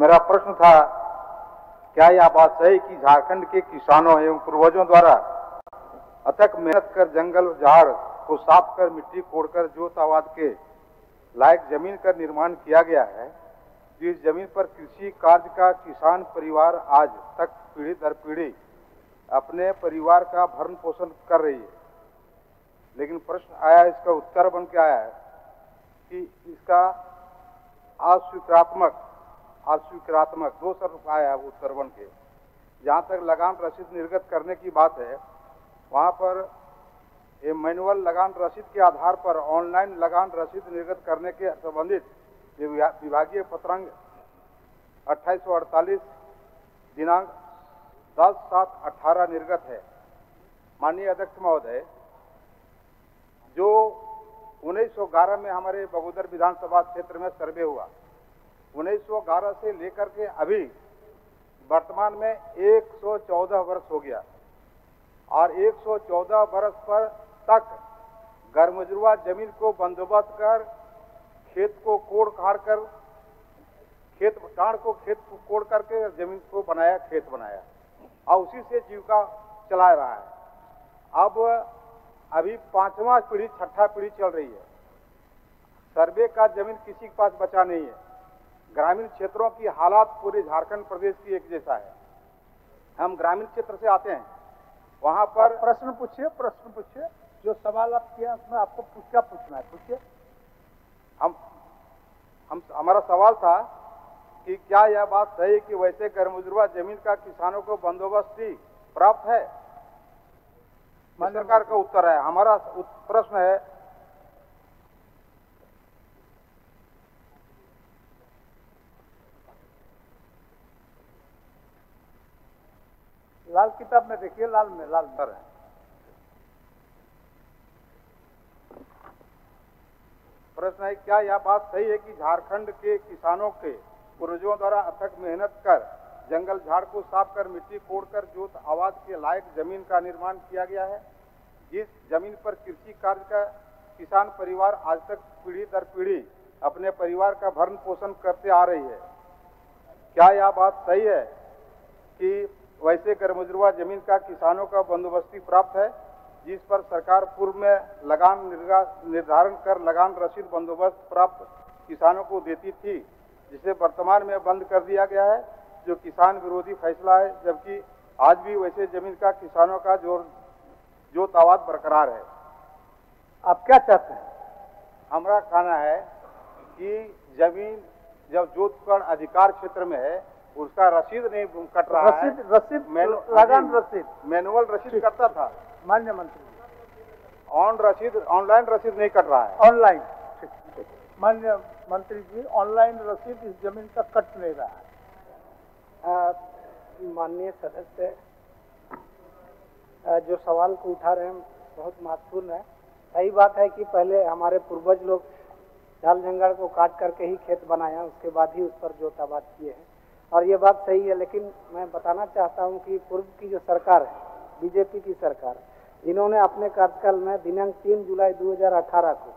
मेरा प्रश्न था, क्या यह बात सही कि झारखंड के किसानों एवं पूर्वजों द्वारा अथक मेहनत कर जंगल झाड़ को साफ कर मिट्टी कोड़कर जोत आबाद के लायक जमीन का निर्माण किया गया है, जिस जमीन पर कृषि कार्य का किसान परिवार आज तक पीढ़ी दर पीढ़ी अपने परिवार का भरण पोषण कर रही है। लेकिन प्रश्न आया, इसका उत्तर बन के आया है कि इसका अस्वीकारात्मक दो शब्द आया उत्तर बन के। जहाँ तक लगान रसीद निर्गत करने की बात है, वहाँ पर ये मैनुअल लगान रसीद के आधार पर ऑनलाइन लगान रसीद निर्गत करने के संबंधित विभागीय पत्रांक 2848 दिनांक 10/7/18 निर्गत है। माननीय अध्यक्ष महोदय, जो 1911 में हमारे बगोदर विधानसभा क्षेत्र में सर्वे हुआ, 1911 से लेकर के अभी वर्तमान में 114 वर्ष हो गया और 114 वर्ष पर तक गैरमजरूआ जमीन को बंदोबस्त कर खेत को कोड़ कर कोड़ करके जमीन को बनाया, खेत बनाया और उसी से जीविका चला रहा है। अब अभी 5वां पीढ़ी 6ठा पीढ़ी चल रही है। सर्वे का जमीन किसी के पास बचा नहीं है। ग्रामीण क्षेत्रों की हालात पूरे झारखंड प्रदेश की एक जैसा है। हम ग्रामीण क्षेत्र से आते हैं, वहां पर प्रश्न पूछिए। जो सवाल आप किया उसमें आपको क्या पूछना है, पूछिए। हमारा सवाल था कि क्या यह बात सही कि वैसे गैरमजरूआ जमीन का किसानों को बंदोबस्ती प्राप्त है? सरकार का उत्तर है। हमारा प्रश्न है, लाल किताब में देखिए, लाल पर है। प्रश्न है, क्या यह बात सही है कि झारखंड के किसानों के पूर्वजों द्वारा अथक मेहनत कर जंगल झाड़ को साफ कर मिट्टी कोड़कर जोत आबाद के लायक जमीन का निर्माण किया गया है, जिस जमीन पर कृषि कार्य का किसान परिवार आज तक पीढ़ी दर पीढ़ी अपने परिवार का भरण पोषण करते आ रही है? क्या यह बात सही है कि वैसे गैरमजरूआ जमीन का किसानों का बंदोबस्ती प्राप्त है, जिस पर सरकार पूर्व में लगान निर्धारण कर लगान रसीद बंदोबस्त प्राप्त किसानों को देती थी, जिसे वर्तमान में बंद कर दिया गया है, जो किसान विरोधी फैसला है, जबकि आज भी वैसे जमीन का किसानों का जोत आबाद बरकरार है। आप क्या चाहते हैं? हमारा कहना है कि जमीन जब जोत कर अधिकार क्षेत्र में है, उसका रसीद नहीं कट रहा है। रसीद लगान रसीद मैनुअल रसीद कटता था। माननीय मंत्री, ऑनलाइन रसीद नहीं कट रहा है। ऑनलाइन, माननीय मंत्री जी, ऑनलाइन रसीद इस जमीन का कट नहीं रहा है। माननीय सदस्य जो सवाल को उठा रहे हैं बहुत महत्वपूर्ण है। सही बात है कि पहले हमारे पूर्वज लोग झाल जंगल को काट करके ही खेत बनाया, उसके बाद ही उस पर जोत आबाद किए हैं, और ये बात सही है। लेकिन मैं बताना चाहता हूं कि पूर्व की जो सरकार है, बीजेपी की सरकार, इन्होंने अपने कार्यकाल में दिनांक 3 जुलाई 2018 को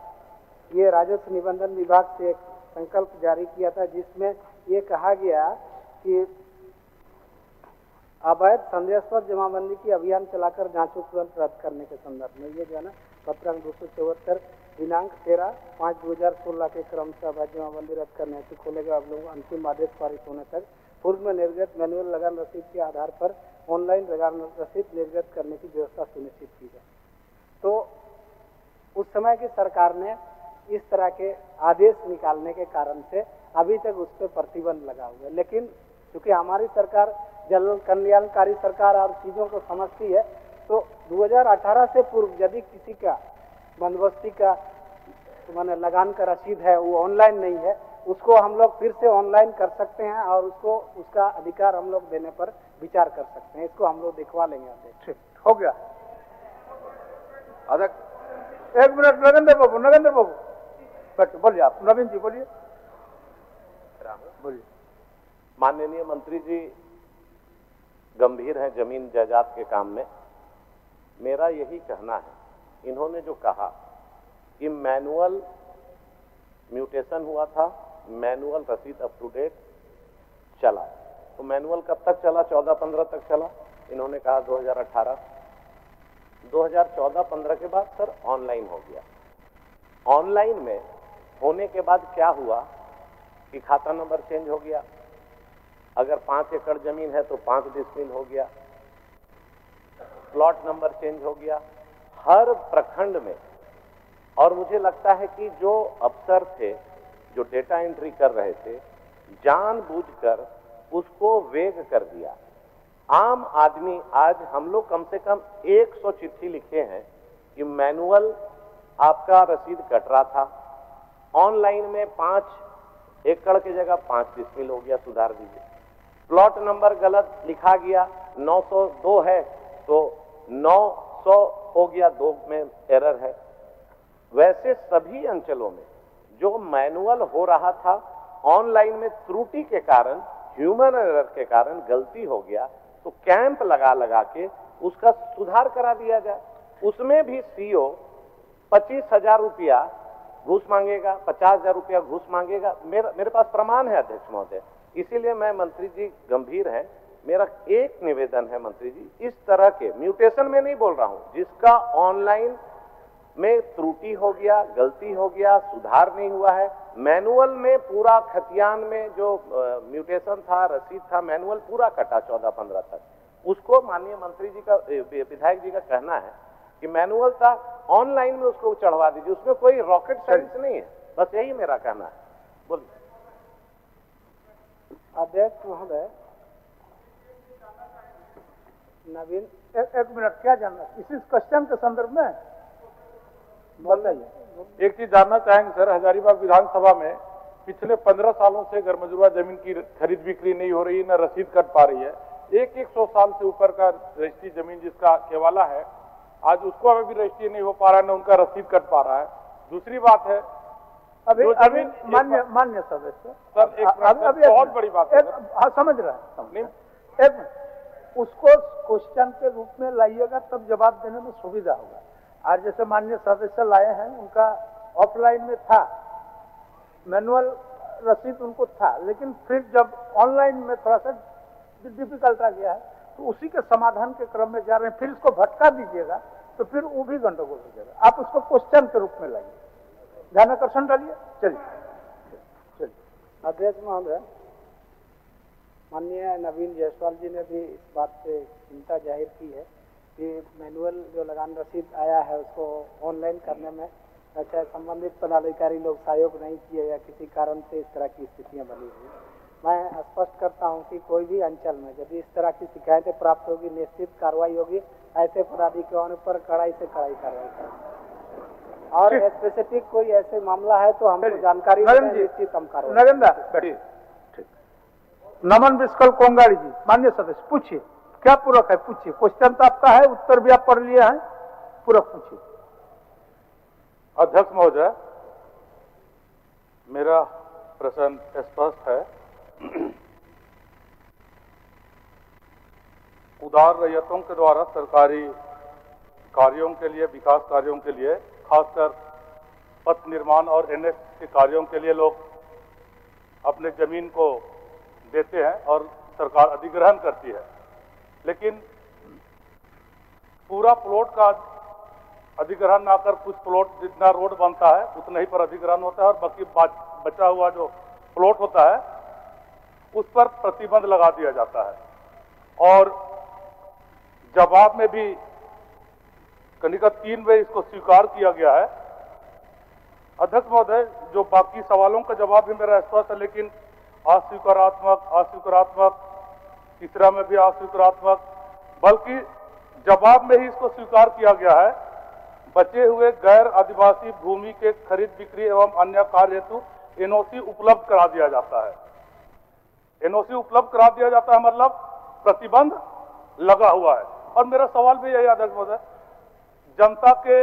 ये राजस्व निबंधन विभाग से एक संकल्प जारी किया था, जिसमें ये कहा गया कि अवैध संदेहास्पद जमाबंदी की अभियान चलाकर जांचों तुरंत रद्द करने के संदर्भ में ये जो है ना पत्रांक 274 दिनांक 13/5/2016 के क्रम से अवैध जमाबंदी रद्द करने हेतु खोले गए अवलोकन अंतिम आदेश पारित होने तक पूर्व में निर्गत मैनुअल लगान रसीद के आधार पर ऑनलाइन लगान रसीद निर्गत करने की व्यवस्था सुनिश्चित की जाए। तो उस समय की सरकार ने इस तरह के आदेश निकालने के कारण से अभी तक उस पर प्रतिबंध लगा हुआ है। लेकिन चूंकि हमारी सरकार जन कल्याणकारी सरकार और चीजों को समझती है, तो 2018 से पूर्व यदि किसी का बंदोबस्ती का माने लगान का रसीद है, वो ऑनलाइन नहीं है, उसको हम लोग फिर से ऑनलाइन कर सकते हैं और उसको उसका अधिकार हम लोग देने पर विचार कर सकते हैं। इसको हम लोग दिखवा लेंगे। ठीक हो गया। अध्यक्ष, एक मिनट, नरेंद्र बाबू बोलिए। आप नवीन जी बोलिए। माननीय मंत्री जी गंभीर हैं जमीन जायदाद के काम में। मेरा यही कहना है, इन्होंने जो कहा कि मैनुअल म्यूटेशन हुआ था, मैनुअल रसीद अप टू डेट चला। तो मैनुअल कब तक चला? 14-15 तक चला। इन्होंने कहा 2018। 2014-15 के बाद सर ऑनलाइन हो गया। ऑनलाइन में होने के बाद क्या हुआ कि खाता नंबर चेंज हो गया। अगर 5 एकड़ जमीन है तो 5 डिसमिल हो गया, प्लॉट नंबर चेंज हो गया हर प्रखंड में। और मुझे लगता है कि जो अफसर थे जो डेटा एंट्री कर रहे थे, जानबूझकर उसको वेग कर दिया। आम आदमी, आज हम लोग कम से कम 100 चिट्ठी लिखे हैं कि मैनुअल आपका रसीद कट रहा था, ऑनलाइन में 5 एकड़ की जगह 5 डिसमिल हो गया, सुधार दीजिए। प्लॉट नंबर गलत लिखा गया, 902 है तो 900 हो गया, 2 में एरर है। वैसे सभी अंचलों में जो मैनुअल हो रहा था, ऑनलाइन में त्रुटि के कारण, ह्यूमन एरर के कारण गलती हो गया, तो कैंप लगा के उसका सुधार करा दिया जाए। उसमें भी सीओ 25,000 रुपया घूस मांगेगा, 50,000 रुपया घूस मांगेगा। मेरे पास प्रमाण है अध्यक्ष महोदय। इसीलिए मैं, मंत्री जी गंभीर हैं, मेरा एक निवेदन है मंत्री जी, इस तरह के म्यूटेशन में नहीं बोल रहा हूं, जिसका ऑनलाइन में त्रुटि हो गया, गलती हो गया, सुधार नहीं हुआ है, मैनुअल में पूरा खतियान में जो म्यूटेशन था, रसीद था, मैनुअल पूरा कटा 14-15 तक, उसको माननीय मंत्री जी का, विधायक जी का कहना है कि मैनुअल था, ऑनलाइन में उसको चढ़वा दीजिए। उसमें कोई रॉकेट साइंस नहीं है, बस यही मेरा कहना है। बोलिए अध्यक्ष महोदय। नवीन, एक मिनट, क्या जानना इसी क्वेश्चन के संदर्भ में बताइए। एक चीज जानना चाहेंगे सर, हजारीबाग विधानसभा में पिछले 15 सालों से गरमजुआ जमीन की खरीद बिक्री नहीं हो रही, न रसीद कट पा रही है। 100 साल से ऊपर का रजिस्ट्री जमीन जिसका केवाला है, आज उसको अभी भी रजिस्ट्री नहीं हो पा रहा है, न उनका रसीद कट पा रहा है। दूसरी बात है, अभी मान्य सदस्य सर, एक बहुत बड़ी बात है, समझ रहा है, एक उसको क्वेश्चन के रूप में लाइएगा, तब जवाब देने में सुविधा होगा। आज जैसे माननीय सदस्य लाए हैं, उनका ऑफलाइन में था, मैनुअल रसीद उनको था, लेकिन फिर जब ऑनलाइन में थोड़ा सा डिफिकल्ट आ गया है, तो उसी के समाधान के क्रम में जा रहे हैं। फिर इसको भटका दीजिएगा तो फिर वो भी गंडगोल हो जाएगा। आप उसको क्वेश्चन के रूप में लाइए, ध्यान आकर्षण डालिए। चलिए अध्यक्ष महोदय, माननीय नवीन जायसवाल जी ने भी इस बात से चिंता जाहिर की है कि मैनुअल जो लगान रसीद आया है उसको ऑनलाइन करने में चाहे संबंधित पदाधिकारी लोग सहयोग नहीं किए या किसी कारण से इस तरह की स्थितियां बनी हुई। मैं स्पष्ट करता हूं कि कोई भी अंचल में यदि इस तरह की शिकायतें प्राप्त होगी, निश्चित कार्रवाई होगी। ऐसे पदाधिकारियों पर कड़ाई से कड़ाई कार्रवाई करें, और स्पेसिफिक कोई ऐसे मामला है तो हमको जानकारी निश्चित हम कार्रवाई। नरेंद्र, नमन विस्कल कोंगाड़ी जी, मान्य सदस्य, पूछिए क्या पूरक है, पूछिए। क्वेश्चन तो आपका है, उत्तर भी आप पढ़ लिया है, पूरक पूछिए। अध्यक्ष महोदय, मेरा प्रश्न स्पष्ट है। उदार रैयतों के द्वारा सरकारी कार्यों के लिए, विकास कार्यों के लिए, खासकर पथ निर्माण और एनएच के कार्यों के लिए लोग अपने जमीन को देते हैं और सरकार अधिग्रहण करती है, लेकिन पूरा प्लॉट का अधिग्रहण ना कर कुछ प्लॉट जितना रोड बनता है उतना ही पर अधिग्रहण होता है, और बाकी बचा हुआ जो प्लॉट होता है उस पर प्रतिबंध लगा दिया जाता है। और जवाब में भी कनिका 3 में इसको स्वीकार किया गया है। अध्यक्ष महोदय, जो बाकी सवालों का जवाब भी मेरा स्पष्ट है, लेकिन अस्वीकारात्मक, तीसरा में भी अस्वीकारात्मक, बल्कि जवाब में ही इसको स्वीकार किया गया है। बचे हुए गैर आदिवासी भूमि के खरीद बिक्री एवं अन्य कार्य हेतु एनओसी उपलब्ध करा दिया जाता है। एनओसी उपलब्ध करा दिया जाता है मतलब प्रतिबंध लगा हुआ है। और मेरा सवाल भी यही अध्यक्ष महोदय, जनता के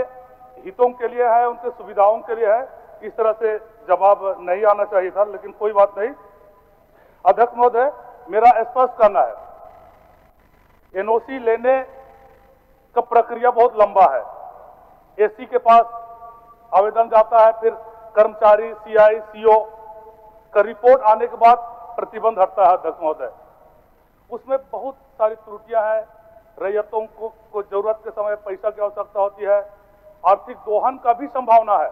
हितों के लिए है, उनके सुविधाओं के लिए है, इस तरह से जवाब नहीं आना चाहिए था, लेकिन कोई बात नहीं। अध्यक्ष महोदय, मेरा स्पष्ट करना है, एनओसी लेने का प्रक्रिया बहुत लंबा है। एसी के पास आवेदन जाता है, फिर कर्मचारी, सीआई, सीओ का रिपोर्ट आने के बाद प्रतिबंध हटता है अध्यक्ष महोदय, उसमें बहुत सारी त्रुटियां हैं। रैयतों को जरूरत के समय पैसा की आवश्यकता होती है, आर्थिक दोहन का भी संभावना है।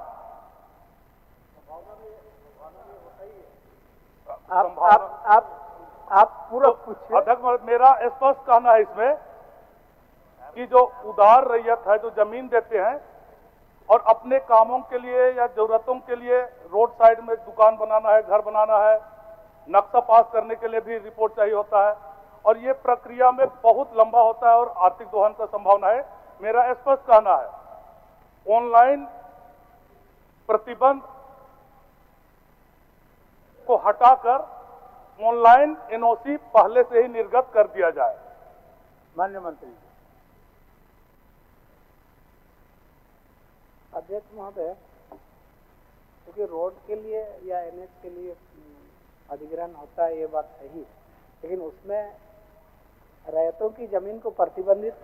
आप पूरा पूछिए। अध्यक्ष मेरा स्पष्ट कहना है इसमें कि जो उदार रैयत है, जो जमीन देते हैं और अपने कामों के लिए या जरूरतों के लिए रोड साइड में दुकान बनाना है, घर बनाना है, नक्शा पास करने के लिए भी रिपोर्ट चाहिए होता है और ये प्रक्रिया में बहुत लंबा होता है और आर्थिक दोहन का संभावना है। मेरा स्पष्ट कहना है ऑनलाइन प्रतिबंध को हटाकर ऑनलाइन एनओसी पहले से ही निर्गत कर दिया जाए। माननीय मंत्री। अध्यक्ष महोदय, क्योंकि रोड के लिए या एनएच के लिए अधिग्रहण होता है, ये बात सही, लेकिन उसमें रैयतों की जमीन को प्रतिबंधित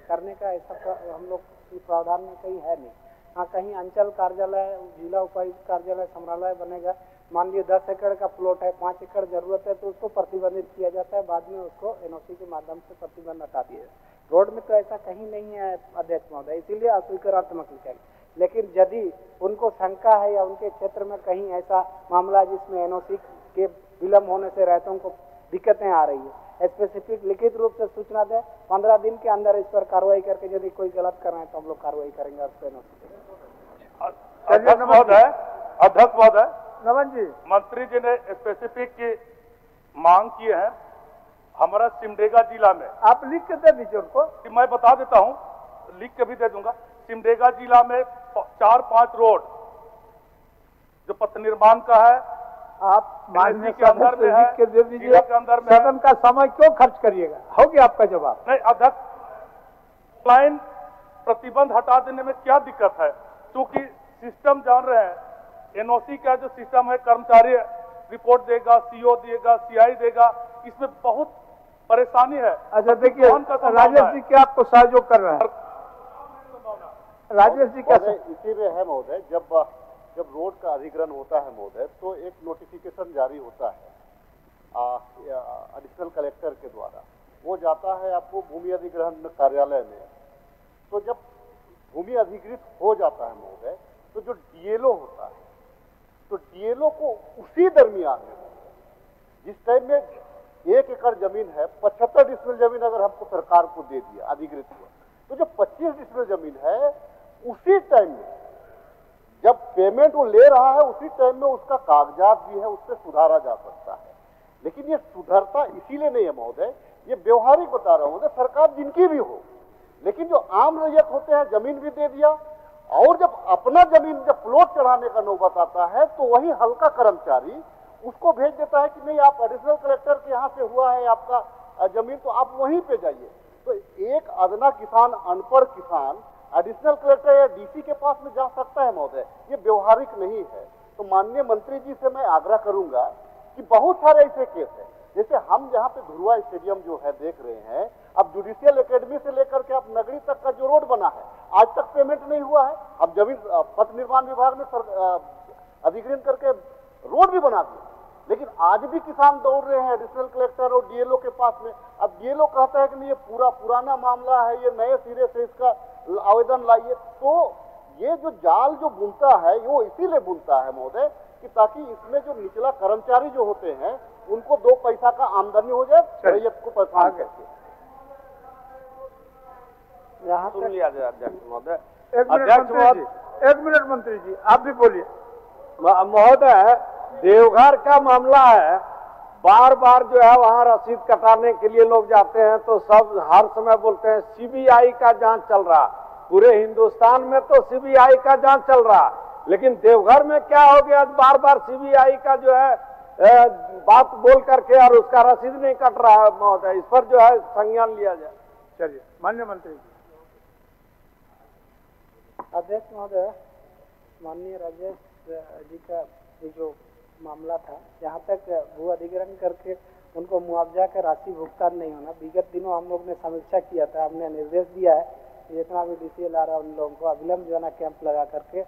करने का ऐसा हम लोग प्रावधान में कहीं है नहीं। हाँ, कहीं अंचल कार्यालय, जिला उपायुक्त कार्यालय, समरालय बनेगा, मान लीजिए 10 एकड़ का प्लॉट है, 5 एकड़ जरूरत है तो उसको प्रतिबंधित किया जाता है, बाद में उसको एनओसी के माध्यम से प्रतिबंध हटा दिया जाए। रोड में तो ऐसा कहीं नहीं है अध्यक्ष महोदय, इसीलिए अस्वीकारात्मक लिखा है। लेकिन यदि उनको शंका है या उनके क्षेत्र में कहीं ऐसा मामला है जिसमें एनओसी के विलम्ब होने से रैयतों को दिक्कतें आ रही है, स्पेसिफिक लिखित रूप से सूचना दें, 15 दिन के अंदर इस पर कार्रवाई करके यदि कोई गलत कर रहे हैं तो हम लोग कार्रवाई करेंगे। अध्यक्ष महोदय, नमन जी, मंत्री जी ने स्पेसिफिक की मांग की है। हमारा सिमडेगा जिला में, आप लिख के दे दीजिए उनको। मैं बता देता हूं, लिख के भी दे दूंगा। सिमडेगा जिला में 4-5 रोड जो पथ निर्माण का है, आप माननीय के अंदर में है, के दे दीजिए। के अंदर में सदन का समय क्यों खर्च करिएगा, हो गया आपका जवाब। नहीं अध्यक्ष, ऑनलाइन प्रतिबंध हटा देने में क्या दिक्कत है? क्योंकि सिस्टम जान रहे हैं, एनओसी का जो सिस्टम है, कर्मचारी रिपोर्ट देगा, सीओ देगा, सीआई देगा, इसमें बहुत परेशानी है। अच्छा देखिए, राजेश जी क्या आपको सहयोग कर रहे हैं? राजेश जी कैसे? इसीलिए है महोदय, जब रोड का अधिग्रहण होता है महोदय, तो एक नोटिफिकेशन जारी होता है एडिशनल कलेक्टर के द्वारा, वो जाता है आपको भूमि अधिग्रहण कार्यालय में। तो जब भूमि अधिकृत हो जाता है महोदय, तो जो डीएलओ होता है, तो डीएलओ को उसी दरमियान में, जिस टाइम में 1 एकड़ जमीन है, 75 डिसमिल जमीन अगर हमको सरकार को दे दिया अधिकृत हुआ, तो जो 25 डिसमिल जमीन है, उसी टाइम में जब पेमेंट वो ले रहा है, उसी टाइम में उसका कागजात भी है, उससे सुधारा जा सकता है। लेकिन ये सुधरता इसीलिए नहीं है महोदय, ये व्यवहारिक बता रहा हूं महोदय, सरकार जिनकी भी हो, लेकिन जो आम रैयत होते हैं, जमीन भी दे दिया, और जब अपना जमीन जब प्लॉट चढ़ाने का नौबत आता है, तो वही हल्का कर्मचारी उसको भेज देता है कि नहीं, आप एडिशनल कलेक्टर के यहाँ से हुआ है आपका जमीन, तो आप वहीं पे जाइए। तो एक अदना किसान, अनपढ़ किसान एडिशनल कलेक्टर या डीसी के पास में जा सकता है महोदय, ये व्यवहारिक नहीं है। तो माननीय मंत्री जी से मैं आग्रह करूंगा कि बहुत सारे ऐसे केस है, जैसे हम यहाँ पे धुरवा स्टेडियम जो है देख रहे हैं, अब जुडिशियल एकेडमी से लेकर के आप नगरी तक का जो रोड बना है, आज तक पेमेंट नहीं हुआ है। अब जमीन पथ निर्माण विभाग ने अधिग्रहण करके रोड भी बना दिया, लेकिन आज भी किसान दौड़ रहे हैं एडिशनल कलेक्टर और डीएलओ के पास में। अब डीएलओ कहता है कि नहीं, ये पुराना मामला है, ये नए सिरे से इसका आवेदन लाइए। तो ये जो जाल जो बुनता है, वो इसीलिए बुनता है महोदय कि ताकि इसमें जो निचला कर्मचारी जो होते हैं, उनको 2 पैसा का आमदनी हो जाए, रैयत को परेशान करके। सुन लिया जाए अध्यक्ष महोदय। एक मिनट मंत्री जी, आप भी बोलिए। महोदय, देवघर का मामला है, बार बार जो है वहाँ रसीद कटाने के लिए लोग जाते हैं, तो सब हर समय बोलते हैं सीबीआई का जांच चल रहा। पूरे हिंदुस्तान में तो सीबीआई का जांच चल रहा, लेकिन देवघर में क्या हो गया, बार बार सीबीआई का जो है बात बोल करके और उसका रसीद नहीं कट रहा है महोदय, इस पर जो है संज्ञान लिया जाए। चलिए माननीय मंत्री जी। अध्यक्ष महोदय, माननीय राजेश जी का ये जो मामला था, जहाँ तक भू अधिग्रहण करके उनको मुआवजा का राशि भुगतान नहीं होना, विगत दिनों हम लोग ने समीक्षा किया था, हमने निर्देश दिया है कि जितना भी डीसीएल आ रहा है उन लोगों को अविलंब जो है ना कैंप लगा करके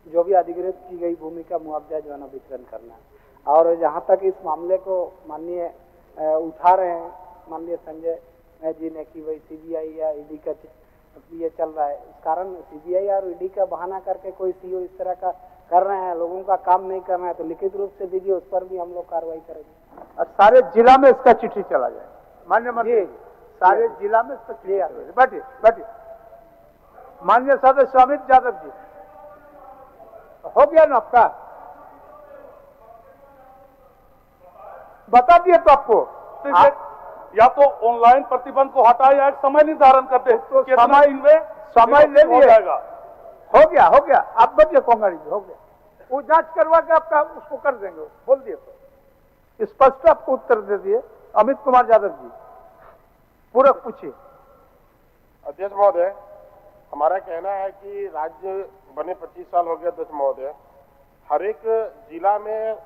जो भी अधिग्रहित की गई भूमि का मुआवजा जो है ना वितरण करना है। और जहाँ तक इस मामले को माननीय उठा रहे हैं माननीय संजय जी ने कि भाई सीबीआई या ईडी का ये चल रहा है, इस कारण सीबीआई और ईडी का बहाना करके कोई सीओ इस तरह का कर रहे हैं, लोगों का काम नहीं कर रहे हैं, तो लिखित रूप से दीजिए, उस पर भी हम लोग कार्रवाई करेंगे और सारे जिला में इसका चिट्ठी चला जाए। मान्य मंत्री, सारे जिला में इसका चिट्ठी बैठिए बैठिए। मान्य सदस्य अमित यादव जी, हो गया ना आपका? बता दिए तो आपको या तो ऑनलाइन प्रतिबंध को हटाए या एक समय निर्धारण करते तो समय ले लिए हो गया आप बचिए कोंगाड़ी जी, हो गया। वो जांच करवा के आपका उसको कर देंगे, बोल दिए तो स्पष्ट आपको उत्तर दे दिए। अमित कुमार यादव जी पूरक पूछिए। अध्यक्ष महोदय, हमारा कहना है कि राज्य बने 25 साल हो गया अध्यक्ष महोदय, हर एक जिला में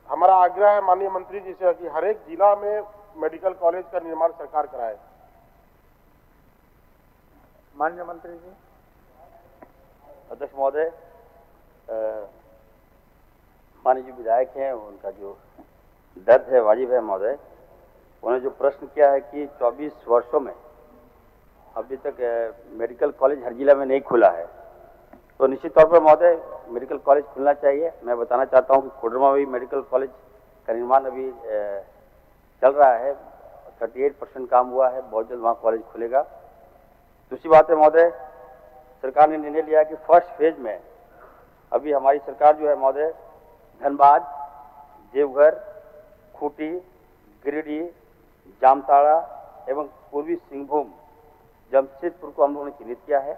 हमारा आग्रह है माननीय मंत्री जी से कि हर एक जिला में मेडिकल कॉलेज का निर्माण सरकार कराए। माननीय मंत्री जी। अध्यक्ष महोदय, माननीय जो विधायक हैं उनका जो दर्द है वाजिब है महोदय। उन्होंने जो प्रश्न किया है कि 24 वर्षों में अभी तक मेडिकल कॉलेज हर जिला में नहीं खुला है, तो निश्चित तौर पर महोदय मेडिकल कॉलेज खुलना चाहिए। मैं बताना चाहता हूं कि कोडरमा में भी मेडिकल कॉलेज का निर्माण अभी चल रहा है, 38% काम हुआ है, बहुत जल्द वहाँ कॉलेज खुलेगा। दूसरी बात है महोदय, सरकार ने निर्णय लिया है कि फर्स्ट फेज में अभी हमारी सरकार जो है महोदय धनबाद, देवघर, खूंटी, गिरिडीह, जामताड़ा एवं पूर्वी सिंहभूम, जमशेदपुर को हम लोगों ने चिन्हित किया है।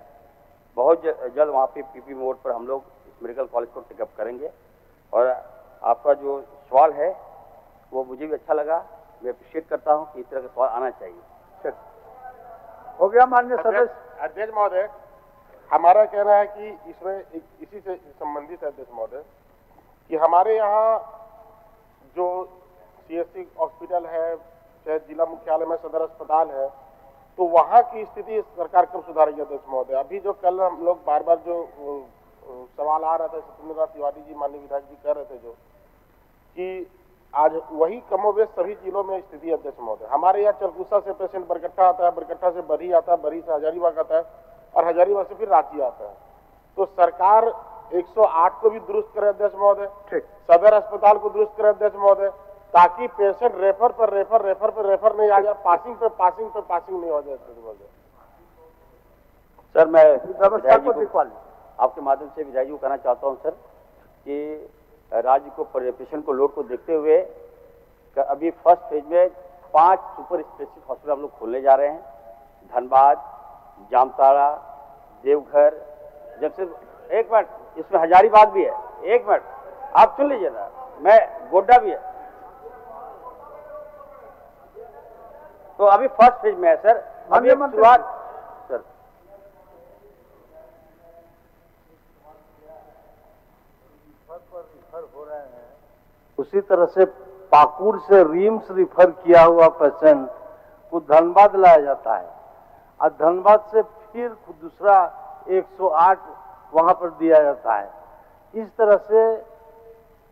बहुत जल्द वहाँ पे पीपी मोड पर हम लोग इस मेडिकल कॉलेज को टेकअप करेंगे। और आपका जो सवाल है वो मुझे भी अच्छा लगा, मैं अप्रिशिएट करता हूँ कि इस तरह का सवाल आना चाहिए। हो गया माननीय सदस्य। अध्यक्ष महोदय, हमारा कहना है कि इसमें इसी से संबंधित है अध्यक्ष महोदय कि हमारे यहाँ जो सीएससी हॉस्पिटल है, चाहे जिला मुख्यालय में सदर अस्पताल है, तो वहाँ की स्थिति सरकार कब सुधारेगी अध्यक्ष महोदय? अभी जो कल हम लोग बार बार जो सवाल आ रहा था, सत्येंद्र नाथ तिवारी जी माननीय विधायक जी कह रहे थे जो कि आज वही कमोबेश सभी जिलों में स्थिति अध्यक्ष महोदय। हमारे यहाँ चरकुसा से पेशेंट बरकट्ठा आता है, बरकट्ठा से बरही आता है, बरही से हजारीबाग आता है और हजारीबाग से फिर रांची आता है। तो सरकार 108 को भी दुरुस्त करे अध्यक्ष महोदय, सदर अस्पताल को दुरुस्त करे अध्यक्ष महोदय, ताकि पेशेंट रेफर पर रेफर नहीं आ जाए, पासिंग पे पासिंग नहीं हो जाए अध्यक्ष महोदय। सर मैं आपके माध्यम से विधायक जी को कहना चाहता हूं सर कि राज्य को पेशेंट को लोड को देखते हुए अभी फर्स्ट फेज में 5 सुपर स्पेशलिस्ट हॉस्पिटल हम लोग खोलने जा रहे हैं। धनबाद, जामताड़ा, देवघर, जमशेदपुर, एक मिनट इसमें हजारीबाग भी है, एक मिनट आप सुन लीजिए ना, मैं गोड्डा भी है। तो अभी फर्स्ट फेज में है सर, अभी शुरुआत सर। उसी तरह से पाकुड़ से रिम्स रिफर किया हुआ पेशेंट को धनबाद लाया जाता है और धनबाद से फिर दूसरा 108 वहां पर दिया जाता है। इस तरह से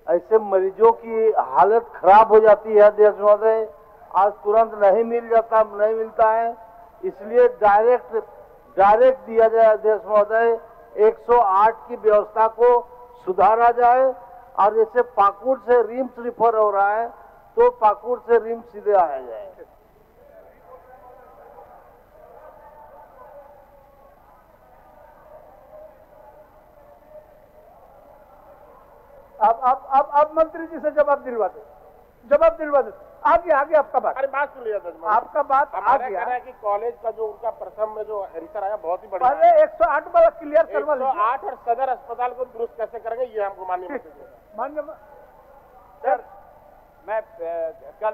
ऐसे मरीजों की हालत खराब हो जाती है अध्यक्ष महोदय, आज तुरंत नहीं मिलता है, इसलिए डायरेक्ट दिया जाए अध्यक्ष महोदय। 108 की व्यवस्था को सुधारा जाए और जैसे पाकुड़ से रिम्स रिफर हो रहा है तो पाकुड़ से रिम्स सीधे आया जाए। अब मंत्री जी से जवाब दिलवा दे। आगे आपका बात। अरे बात सुन लिया था आपका बात आ गया है कि कॉलेज का जो उनका प्रथम में जो आंसर आया बहुत ही बढ़िया। पहले 108 वाला क्लियर करवा लीजिए। 108 और सदर अस्पताल को दुरुस्त कैसे करेंगे ये हमको माननीय सर मैं कल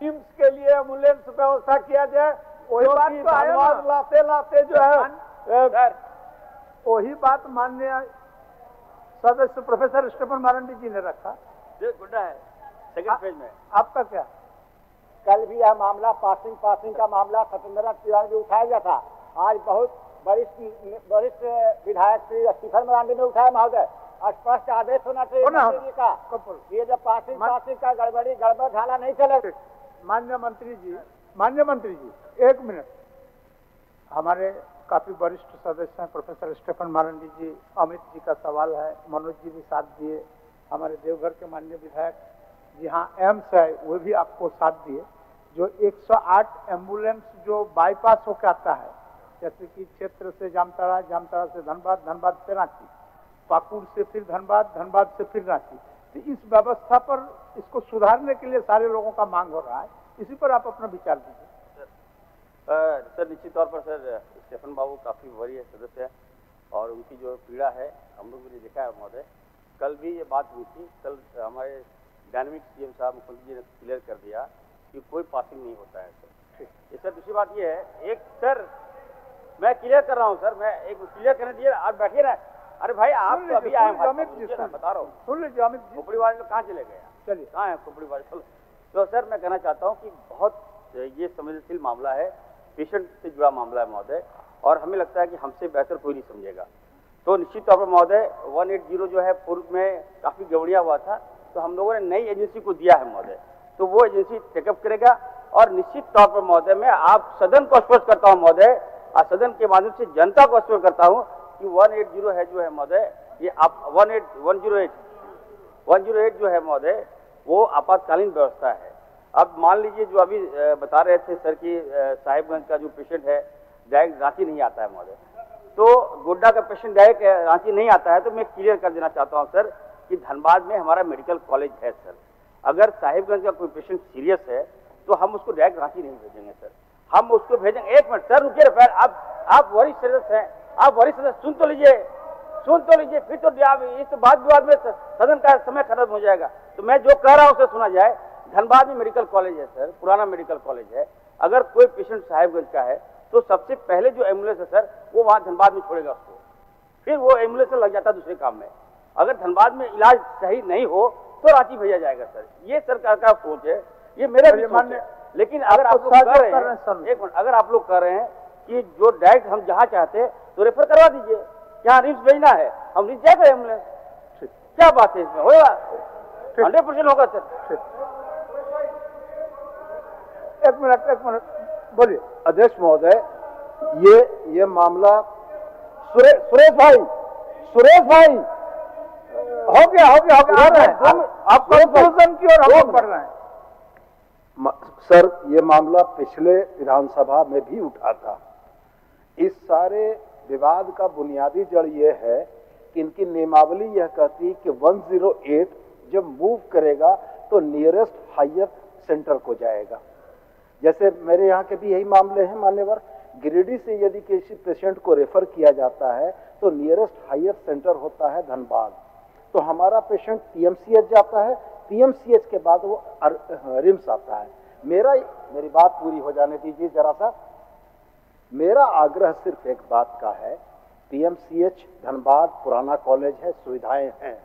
टीम्स के लिए एम्बुलेंस व्यवस्था किया जाए। वही बात तो आया लाते जो है वही बात माननीय सदस्य प्रोफेसर स्टेफन मारंडी जी ने रखा। गुड्डा है सेकंड फेज में। आपका क्या? कल भी यह मामला पासिंग का मामला सत्येंद्र नाथ तिवारी भी उठाया गया था। आज बहुत वरिष्ठ विधायक श्री स्टीफन मरांडी ने उठाया महोदय, स्पष्ट आदेश होना चाहिए मंत्री जी का, ये जब पासिंग का गड़बड़ झाला नहीं चले। माननीय मंत्री जी 1 मिनट। हमारे काफी वरिष्ठ सदस्य हैं, प्रोफेसर स्टीफन मरांडी जी, अमित जी का सवाल है, मनोज जी भी साथ दिए, हमारे देवघर के माननीय विधायक जहाँ एम्स है वो भी आपको साथ दिए। जो 108 एम्बुलेंस जो बाईपास होकर आता है, जैसे कि क्षेत्र से जामताड़ा, जामताड़ा से धनबाद, धनबाद से रांची, पाकुड़ से फिर धनबाद, धनबाद से फिर रांची, तो इस व्यवस्था पर इसको सुधारने के लिए सारे लोगों का मांग हो रहा है, इसी पर आप अपना विचार दीजिए। सर निश्चित तौर पर सर स्टीफन बाबू काफ़ी वरीय सदस्य है और उनकी जो पीड़ा है हम लोग ने देखा है महोदय। कल भी ये बात हुई थी, कल हमारे डायनेमिक सीएम साहब मुख्यमंत्री जी ने क्लियर कर दिया कि कोई पासिंग नहीं होता है सर। ये सर दूसरी बात ये है, एक सर मैं क्लियर कर रहा हूँ सर, मैं एक क्लियर करने दिए, आप बैठिए ना। अरे भाई आप तो अभी आए, बता रहा हूँ, सुन लीजिए अमित जी, खोपड़ी वाले लोग कहाँ चले गए? चलिए कहाँ है खोपड़ी वाले? तो सर मैं कहना चाहता हूँ कि बहुत ये संवेदनशील मामला है, पेशेंट से जुड़ा मामला है महोदय, और हमें लगता है कि हमसे बेहतर कोई नहीं समझेगा। तो निश्चित तौर पर महोदय 180 जो है पूर्व में काफ़ी गड़बड़िया हुआ था, तो हम लोगों ने नई एजेंसी को दिया है महोदय, तो वो एजेंसी टेकअप करेगा। और निश्चित तौर पर महोदय मैं आप सदन को आश्वस्त करता हूँ महोदय, और सदन के माध्यम से जनता को आश्वस्त करता हूँ कि 180 है जो है महोदय, ये आप 108 जो है महोदय वो आपातकालीन व्यवस्था है। अब मान लीजिए जो अभी बता रहे थे सर कि साहिबगंज का जो पेशेंट है डायरेक्ट रांची नहीं आता है महोदय, तो गोड्डा का पेशेंट डायरेक्ट रांची नहीं आता है, तो मैं क्लियर कर देना चाहता हूं सर कि धनबाद में हमारा मेडिकल कॉलेज है सर। अगर साहिबगंज का कोई पेशेंट सीरियस है तो हम उसको डायरेक्ट रांची नहीं भेजेंगे सर, हम उसको भेजेंगे। 1 मिनट सर रुकिए, फिर आप वरिष्ठ सदस्य हैं, आप वरिष्ठ सदस्य सुन तो लीजिए, फिर तो इस बात विवाद में सदन का समय खत्म हो जाएगा। तो मैं जो कह रहा हूं उसे सुना जाए। धनबाद में मेडिकल कॉलेज है सर, पुराना मेडिकल कॉलेज है। अगर कोई पेशेंट साहिबगंज का है तो सबसे पहले जो एम्बुलेंस है सर वो वहां धनबाद में छोड़ेगा उसको, फिर वो एम्बुलेंस लग जाता है दूसरे काम में। अगर धनबाद में इलाज सही नहीं हो तो रांची भेजा जाएगा सर। ये सरकार का सोच है, ये मेरा भी सोच है। लेकिन अगर आप लोग कह रहे हैं, 1 मिनट, अगर आप लोग कह रहे हैं कि जो डायरेक्ट हम जहाँ चाहते हैं तो रेफर करवा दीजिए, यहाँ रिम्स भेजना है, हम रिम्स जाएगा एम्बुलेंस। क्या बात है इसमें, होगा 100% होगा सर। 1 मिनट बोलिए। अध्यक्ष महोदय, ये मामला सुरेश भाई हो गया आप कंक्लूजन की ओर हम लोग बढ़ रहे हैं। सर ये मामला पिछले विधानसभा में भी उठा था। इस सारे विवाद का बुनियादी जड़ ये है कि इनकी नियमावली यह कहती है कि 108 जब मूव करेगा तो नियरेस्ट हायर सेंटर को जाएगा। जैसे मेरे यहाँ के भी यही मामले हैं मान्यवर, गिरिडीह से यदि किसी पेशेंट को रेफर किया जाता है तो नियरेस्ट हायर सेंटर होता है धनबाद। तो हमारा पेशेंट पीएमसीएच जाता है, पीएमसीएच के बाद वो रिम्स आता है। मेरी बात पूरी हो जाने दीजिए जरा सा। मेरा आग्रह सिर्फ एक बात का है, पीएमसीएच धनबाद पुराना कॉलेज है, सुविधाएं हैं,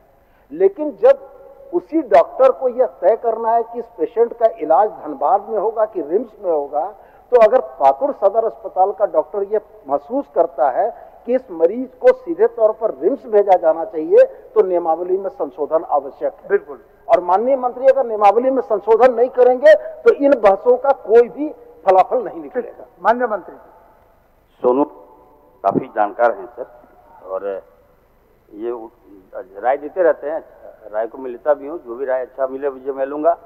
लेकिन जब उसी डॉक्टर को यह तय करना है कि इस पेशेंट का इलाज धनबाद में होगा कि रिम्स में होगा, तो अगर पाकुड़ सदर अस्पताल का डॉक्टर यह महसूस करता है कि इस मरीज को सीधे तौर पर रिम्स भेजा जाना चाहिए तो नियमावली में संशोधन आवश्यक है। बिल्कुल। और माननीय मंत्री अगर नियमावली में संशोधन नहीं करेंगे तो इन बहसों का कोई भी फलाफल नहीं निकलेगा। माननीय मंत्री सोनू काफी जानकार हैं सर, और ये राय देते रहते हैं, राय को मैं लेता भी हूँ, जो भी राय अच्छा मिले मुझे मैं लूंगा।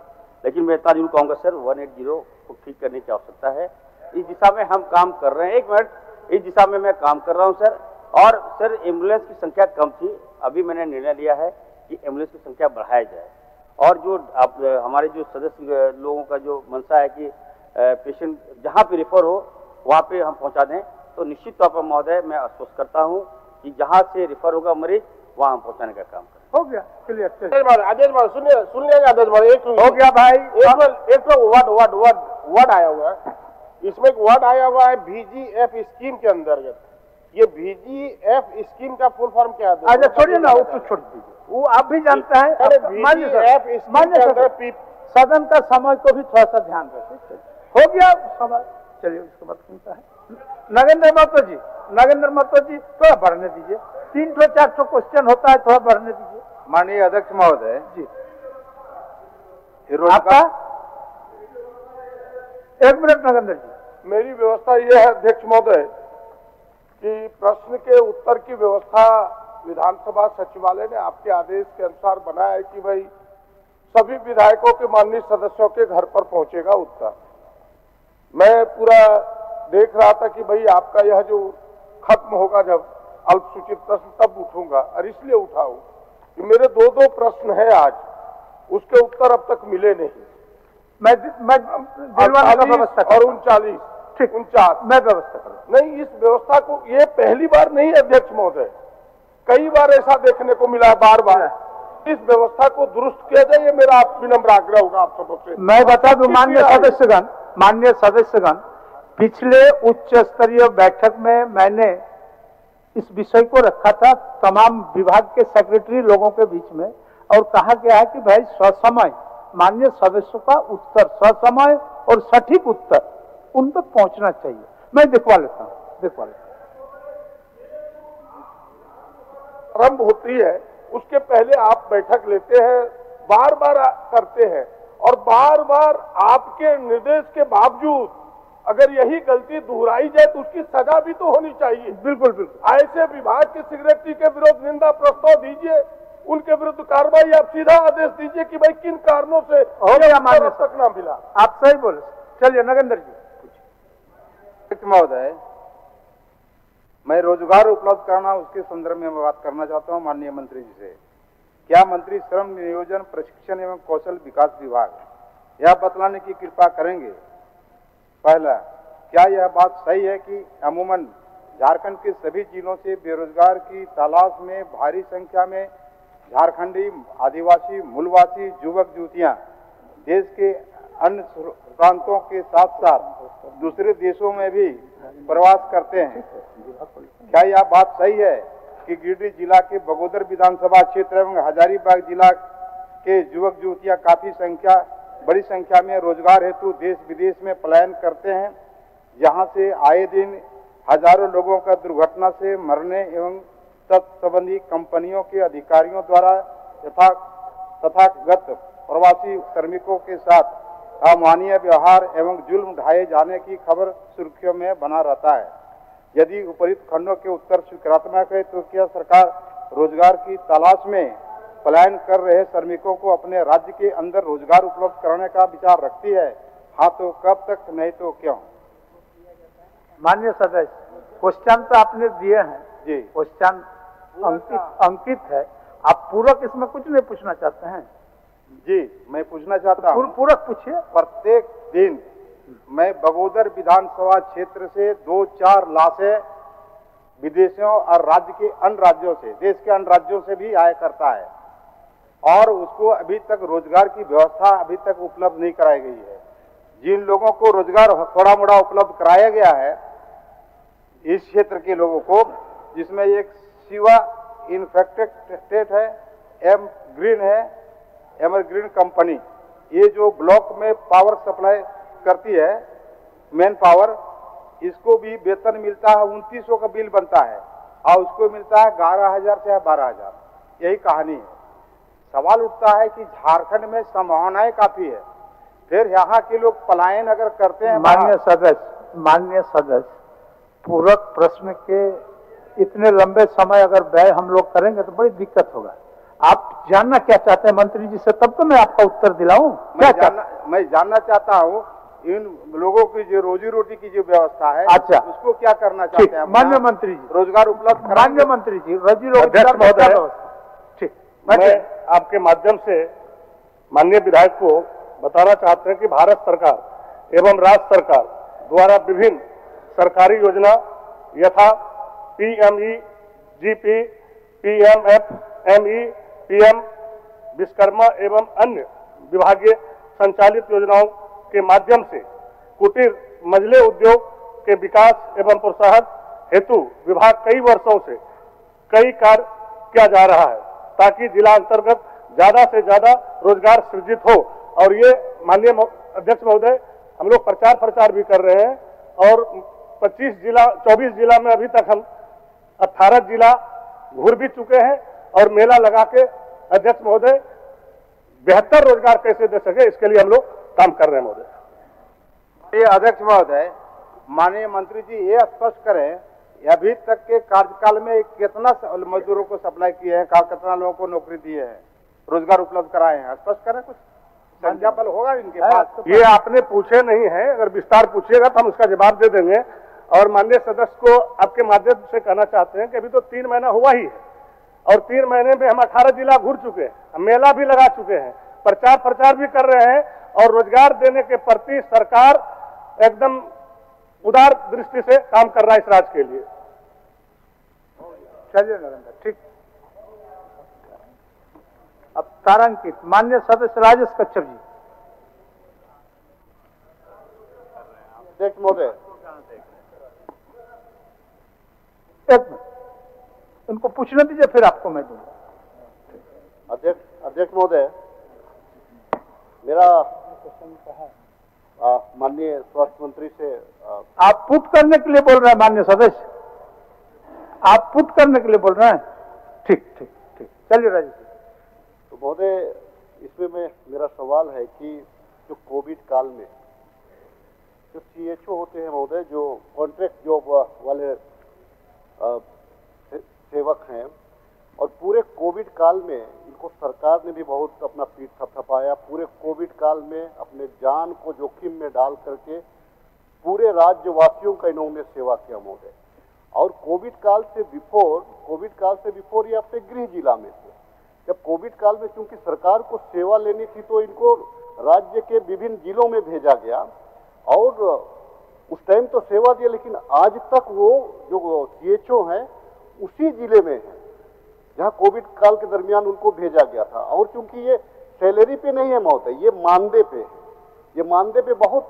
लेकिन मैं इतना जरूर कहूँगा सर 180 को ठीक करने की आवश्यकता है, इस दिशा में हम काम कर रहे हैं। 1 मिनट, इस दिशा में मैं काम कर रहा हूँ सर। और सर एम्बुलेंस की संख्या कम थी, अभी मैंने निर्णय लिया है कि एम्बुलेंस की संख्या बढ़ाया जाए। और जो आप हमारे जो सदस्य लोगों का जो मंशा है कि पेशेंट जहाँ पे रेफर हो वहाँ पे हम पहुँचा दें, तो निश्चित तौर पर महोदय मैं आश्वस्त करता हूँ कि जहाँ से रेफर होगा मरीज वहाँ हम पहुँचाने का काम करें। हो गया क्लियर। आदेश भाई सुनिए आदेश भाई, एक हो गया भाई। एक तो वर्ड आया हुआ है, इसमें एक वर्ड आया हुआ है VGF स्कीम के अंतर्गत। ये VGF स्कीम का फुल फॉर्म क्या है? अच्छा छोड़िए ना, वो तो छोड़ दीजिए, वो आप भी जानते हैं। सदन का समय को भी थोड़ा सा ध्यान रखिए। हो गया सवाल। चलिए उसके बाद कौन सा है? नागेंद्र महतो जी थोड़ा बढ़ने दीजिए। 300-400 क्वेश्चन होता है, थोड़ा बढ़ने दीजिए। माननीय अध्यक्ष महोदय जी, आपका 1 मिनट नागेंद्र जी। मेरी व्यवस्था यह है अध्यक्ष महोदय कि प्रश्न के उत्तर की व्यवस्था विधानसभा सचिवालय ने आपके आदेश के अनुसार बनाया है कि भाई सभी विधायकों के माननीय सदस्यों के घर पर पहुंचेगा उत्तर। मैं पूरा देख रहा था कि भाई आपका यह जो खत्म होगा जब अल्प सूचित प्रश्न तब उठूंगा, और इसलिए उठाऊं कि मेरे 2 प्रश्न हैं आज, उसके उत्तर अब तक मिले नहीं। मैं दिलवाने का व्यवस्था और 39 ठीक 49 मैं व्यवस्था करूँ। नहीं, इस व्यवस्था को ये पहली बार नहीं है अध्यक्ष महोदय, कई बार ऐसा देखने को मिला है, बार बार। इस व्यवस्था को दुरुस्त किया जाए, ये मेरा आप विनम्र आग्रह होगा आप सबों से। मैं बता दूं माननीय सदस्यगण, पिछले उच्च स्तरीय बैठक में मैंने इस विषय को रखा था तमाम विभाग के सेक्रेटरी लोगों के बीच में, और कहा गया है कि भाई ससमय माननीय सदस्यों का उत्तर, ससमय और सटीक उत्तर उन तक पहुंचना चाहिए। मैं दिखवा लेता हूं। आरंभ होती है उसके पहले आप बैठक लेते हैं, बार बार करते हैं, और बार बार आपके निर्देश के बावजूद अगर यही गलती दोहराई जाए तो उसकी सजा भी तो होनी चाहिए। बिल्कुल। ऐसे विभाग के सेक्रेटरी के विरुद्ध निंदा प्रस्ताव दीजिए, उनके विरुद्ध कार्रवाई आप सीधा आदेश दीजिए कि भाई किन कारणों से तक ना मिला। आप सही बोले। चलिए नगेंद्र जी। महोदय, मैं रोजगार उपलब्ध करना उसके संदर्भ में बात करना चाहता हूं माननीय मंत्री जी से। क्या मंत्री श्रम नियोजन प्रशिक्षण एवं कौशल विकास विभाग यह बतलाने की कृपा करेंगे, पहला, क्या यह बात सही है कि अमूमन झारखंड के सभी जिलों से बेरोजगार की तलाश में भारी संख्या में झारखंडी, आदिवासी, मूलवासी युवक युवतियां देश के अन्य प्रांतों के साथ साथ दूसरे देशों में भी प्रवास करते हैं? क्या यह बात सही है कि गिरिडीह जिला के बगोदर विधानसभा क्षेत्र एवं हजारीबाग जिला के युवक युवतियां बड़ी संख्या में रोजगार हेतु देश विदेश में पलायन करते हैं, जहां से आए दिन हजारों लोगों का दुर्घटना से मरने एवं तत्संबंधी कंपनियों के अधिकारियों द्वारा तथागत प्रवासी श्रमिकों के साथ अमानवीय व्यवहार एवं जुल्म ढाए जाने की खबर सुर्खियों में बना रहता है? यदि उपरोक्त खंडों के उत्तर स्वीकारात्मक है तो क्या सरकार रोजगार की तलाश में पलायन कर रहे श्रमिकों को अपने राज्य के अंदर रोजगार उपलब्ध कराने का विचार रखती है? हाँ तो कब तक, नहीं तो क्यों? माननीय सदस्य, क्वेश्चन तो आपने दिए हैं जी, क्वेश्चन अंकित है। आप पूरक इसमें कुछ नहीं पूछना चाहते हैं? जी, मैं पूछना चाहता हूँ। पूरक पूछिए। प्रत्येक दिन मैं बगोदर विधानसभा क्षेत्र से 2-4 लाशें विदेशों और राज्य के अन्य राज्यों से, देश के अन्य राज्यों से भी आया करता है, और उसको अभी तक रोजगार की व्यवस्था अभी तक उपलब्ध नहीं कराई गई है। जिन लोगों को रोजगार थोड़ा मोड़ा उपलब्ध कराया गया है इस क्षेत्र के लोगों को, जिसमें एक शिवा इन्फेक्टेड है, एम ग्रीन है, एमरग्रीन कंपनी, ये जो ब्लॉक में पावर सप्लाई करती है, मैन पावर, इसको भी वेतन मिलता है, 2900 का बिल बनता है, और उसको मिलता है 11,000 से 12,000। यही कहानी है। सवाल उठता है कि झारखंड में संभावनाएं काफी है, फिर यहाँ के लोग पलायन अगर करते हैं। माननीय सदस्य, पूरक प्रश्न के इतने लंबे समय अगर व्यय हम लोग करेंगे तो बड़ी दिक्कत होगा। आप जानना क्या चाहते हैं मंत्री जी से, तब तो मैं आपका उत्तर दिलाऊं। मैं जानना चाहता हूँ इन लोगों की जो रोजी रोटी की जो व्यवस्था है, अच्छा, उसको क्या करना चाहते हैं माननीय मंत्री जी? रोजगार उपलब्ध, माननीय मंत्री जी, रोजी रोटी ठीक। मैं आपके माध्यम से माननीय विधायक को बताना चाहते हैं कि भारत सरकार एवं राज्य सरकार द्वारा विभिन्न सरकारी योजना यथा PMEGP, PMFME, PM विश्वकर्मा एवं अन्य विभागीय संचालित योजनाओं के माध्यम से कुटीर मझले उद्योग के विकास एवं प्रोत्साहन हेतु विभाग कई वर्षों से कई कार्य किया जा रहा है, ताकि जिला अंतर्गत ज्यादा से ज्यादा रोजगार सृजित हो। और ये माननीय अध्यक्ष महोदय, हम लोग प्रचार भी कर रहे हैं और 24 जिला में अभी तक हम 18 जिला घूर भी चुके हैं और मेला लगा के अध्यक्ष महोदय बेहतर रोजगार कैसे दे सके इसके लिए हम लोग काम कर रहे हैं महोदय। ये अध्यक्ष महोदय, माननीय मंत्री जी ये स्पष्ट करें अभी तक के कार्यकाल में कितना मजदूरों को सप्लाई किए हैं, कितना लोगों को नौकरी दिए हैं, रोजगार उपलब्ध कराए हैं, स्पष्ट करें, कुछ संख्या बल होगा इनके पास? ये आपने पूछे नहीं है, अगर विस्तार पूछिएगा तो हम उसका जवाब दे देंगे। और माननीय सदस्य को आपके माध्यम से कहना चाहते हैं कि अभी तो 3 महीना हुआ ही है और 3 महीने में हम 18 जिला घूर चुके हैं, मेला भी लगा चुके हैं, प्रचार भी कर रहे हैं और रोजगार देने के प्रति सरकार एकदम उदार दृष्टि से काम कर रहा है इस राज्य के लिए। चलिए नरेंद्र, ठीक। अब तारांकित माननीय सदस्य राजेश कच्छप जी। अध्यक्ष महोदय, एक मिनट उनको पूछने दीजिए, फिर आपको मैं दूंगा। अध्यक्ष महोदय, मेरा माननीय स्वास्थ्य मंत्री से आप पुट करने के लिए बोल रहे हैं माननीय सदस्य, आप पुट करने के लिए बोल रहे हैं? ठीक ठीक ठीक, चलिए राजेश। तो महोदय, इसमें मेरा सवाल है कि जो कोविड काल में जो CHO होते हैं महोदय, जो कॉन्ट्रैक्ट जॉब वाले सेवक हैं, और पूरे कोविड काल में इनको सरकार ने भी बहुत अपना पीठ थपथपाया, पूरे कोविड काल में अपने जान को जोखिम में डाल करके पूरे राज्यवासियों का इन्होंने सेवा किया महोदय। और कोविड काल से बिफोर ये अपने गृह जिला में थे। जब कोविड काल में चूंकि सरकार को सेवा लेनी थी तो इनको राज्य के विभिन्न जिलों में भेजा गया और उस टाइम तो सेवा दिया, लेकिन आज तक वो जो CHO हैं उसी जिले में है जहां कोविड काल के दरमियान उनको भेजा गया था। और चूंकि ये सैलरी पे नहीं है महोदय, ये मानदेय पे है, ये मानदेय पे बहुत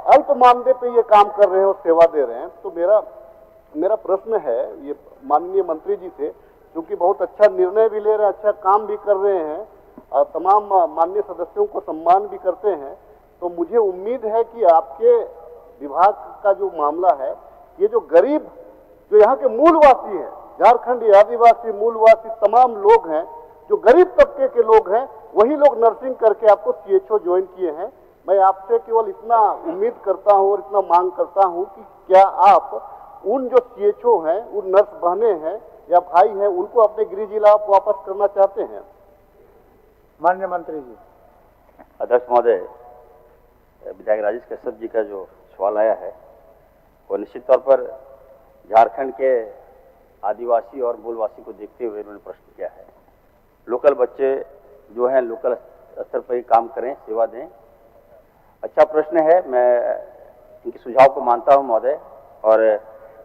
अल्प मानदेय पे ये काम कर रहे हैं और सेवा दे रहे हैं। तो मेरा प्रश्न है ये माननीय मंत्री जी से, क्योंकि बहुत अच्छा निर्णय भी ले रहे हैं, अच्छा काम भी कर रहे हैं, तमाम माननीय सदस्यों को सम्मान भी करते हैं, तो मुझे उम्मीद है कि आपके विभाग का जो मामला है, ये जो गरीब जो यहाँ के मूलवासी हैं, झारखंडी आदिवासी मूलवासी तमाम लोग हैं, जो गरीब तबके के लोग हैं, वही लोग नर्सिंग करके आपको CHO ज्वाइन किए हैं। मैं आपसे केवल इतना उम्मीद करता हूँ और इतना मांग करता हूँ कि क्या आप उन जो CHO हैं, उन नर्स बहने हैं या भाई हैं, उनको अपने गृह जिला आप वापस करना चाहते हैं? माननीय मंत्री जी। अध्यक्ष महोदय, विधायक राजेश कश्यप जी का जो सवाल आया है वो निश्चित तौर पर झारखंड के आदिवासी और मूलवासी को देखते हुए उन्होंने प्रश्न किया है। लोकल बच्चे जो हैं लोकल स्तर पर ही काम करें, सेवा दें, अच्छा प्रश्न है। मैं इनके सुझाव को मानता हूं महोदय, और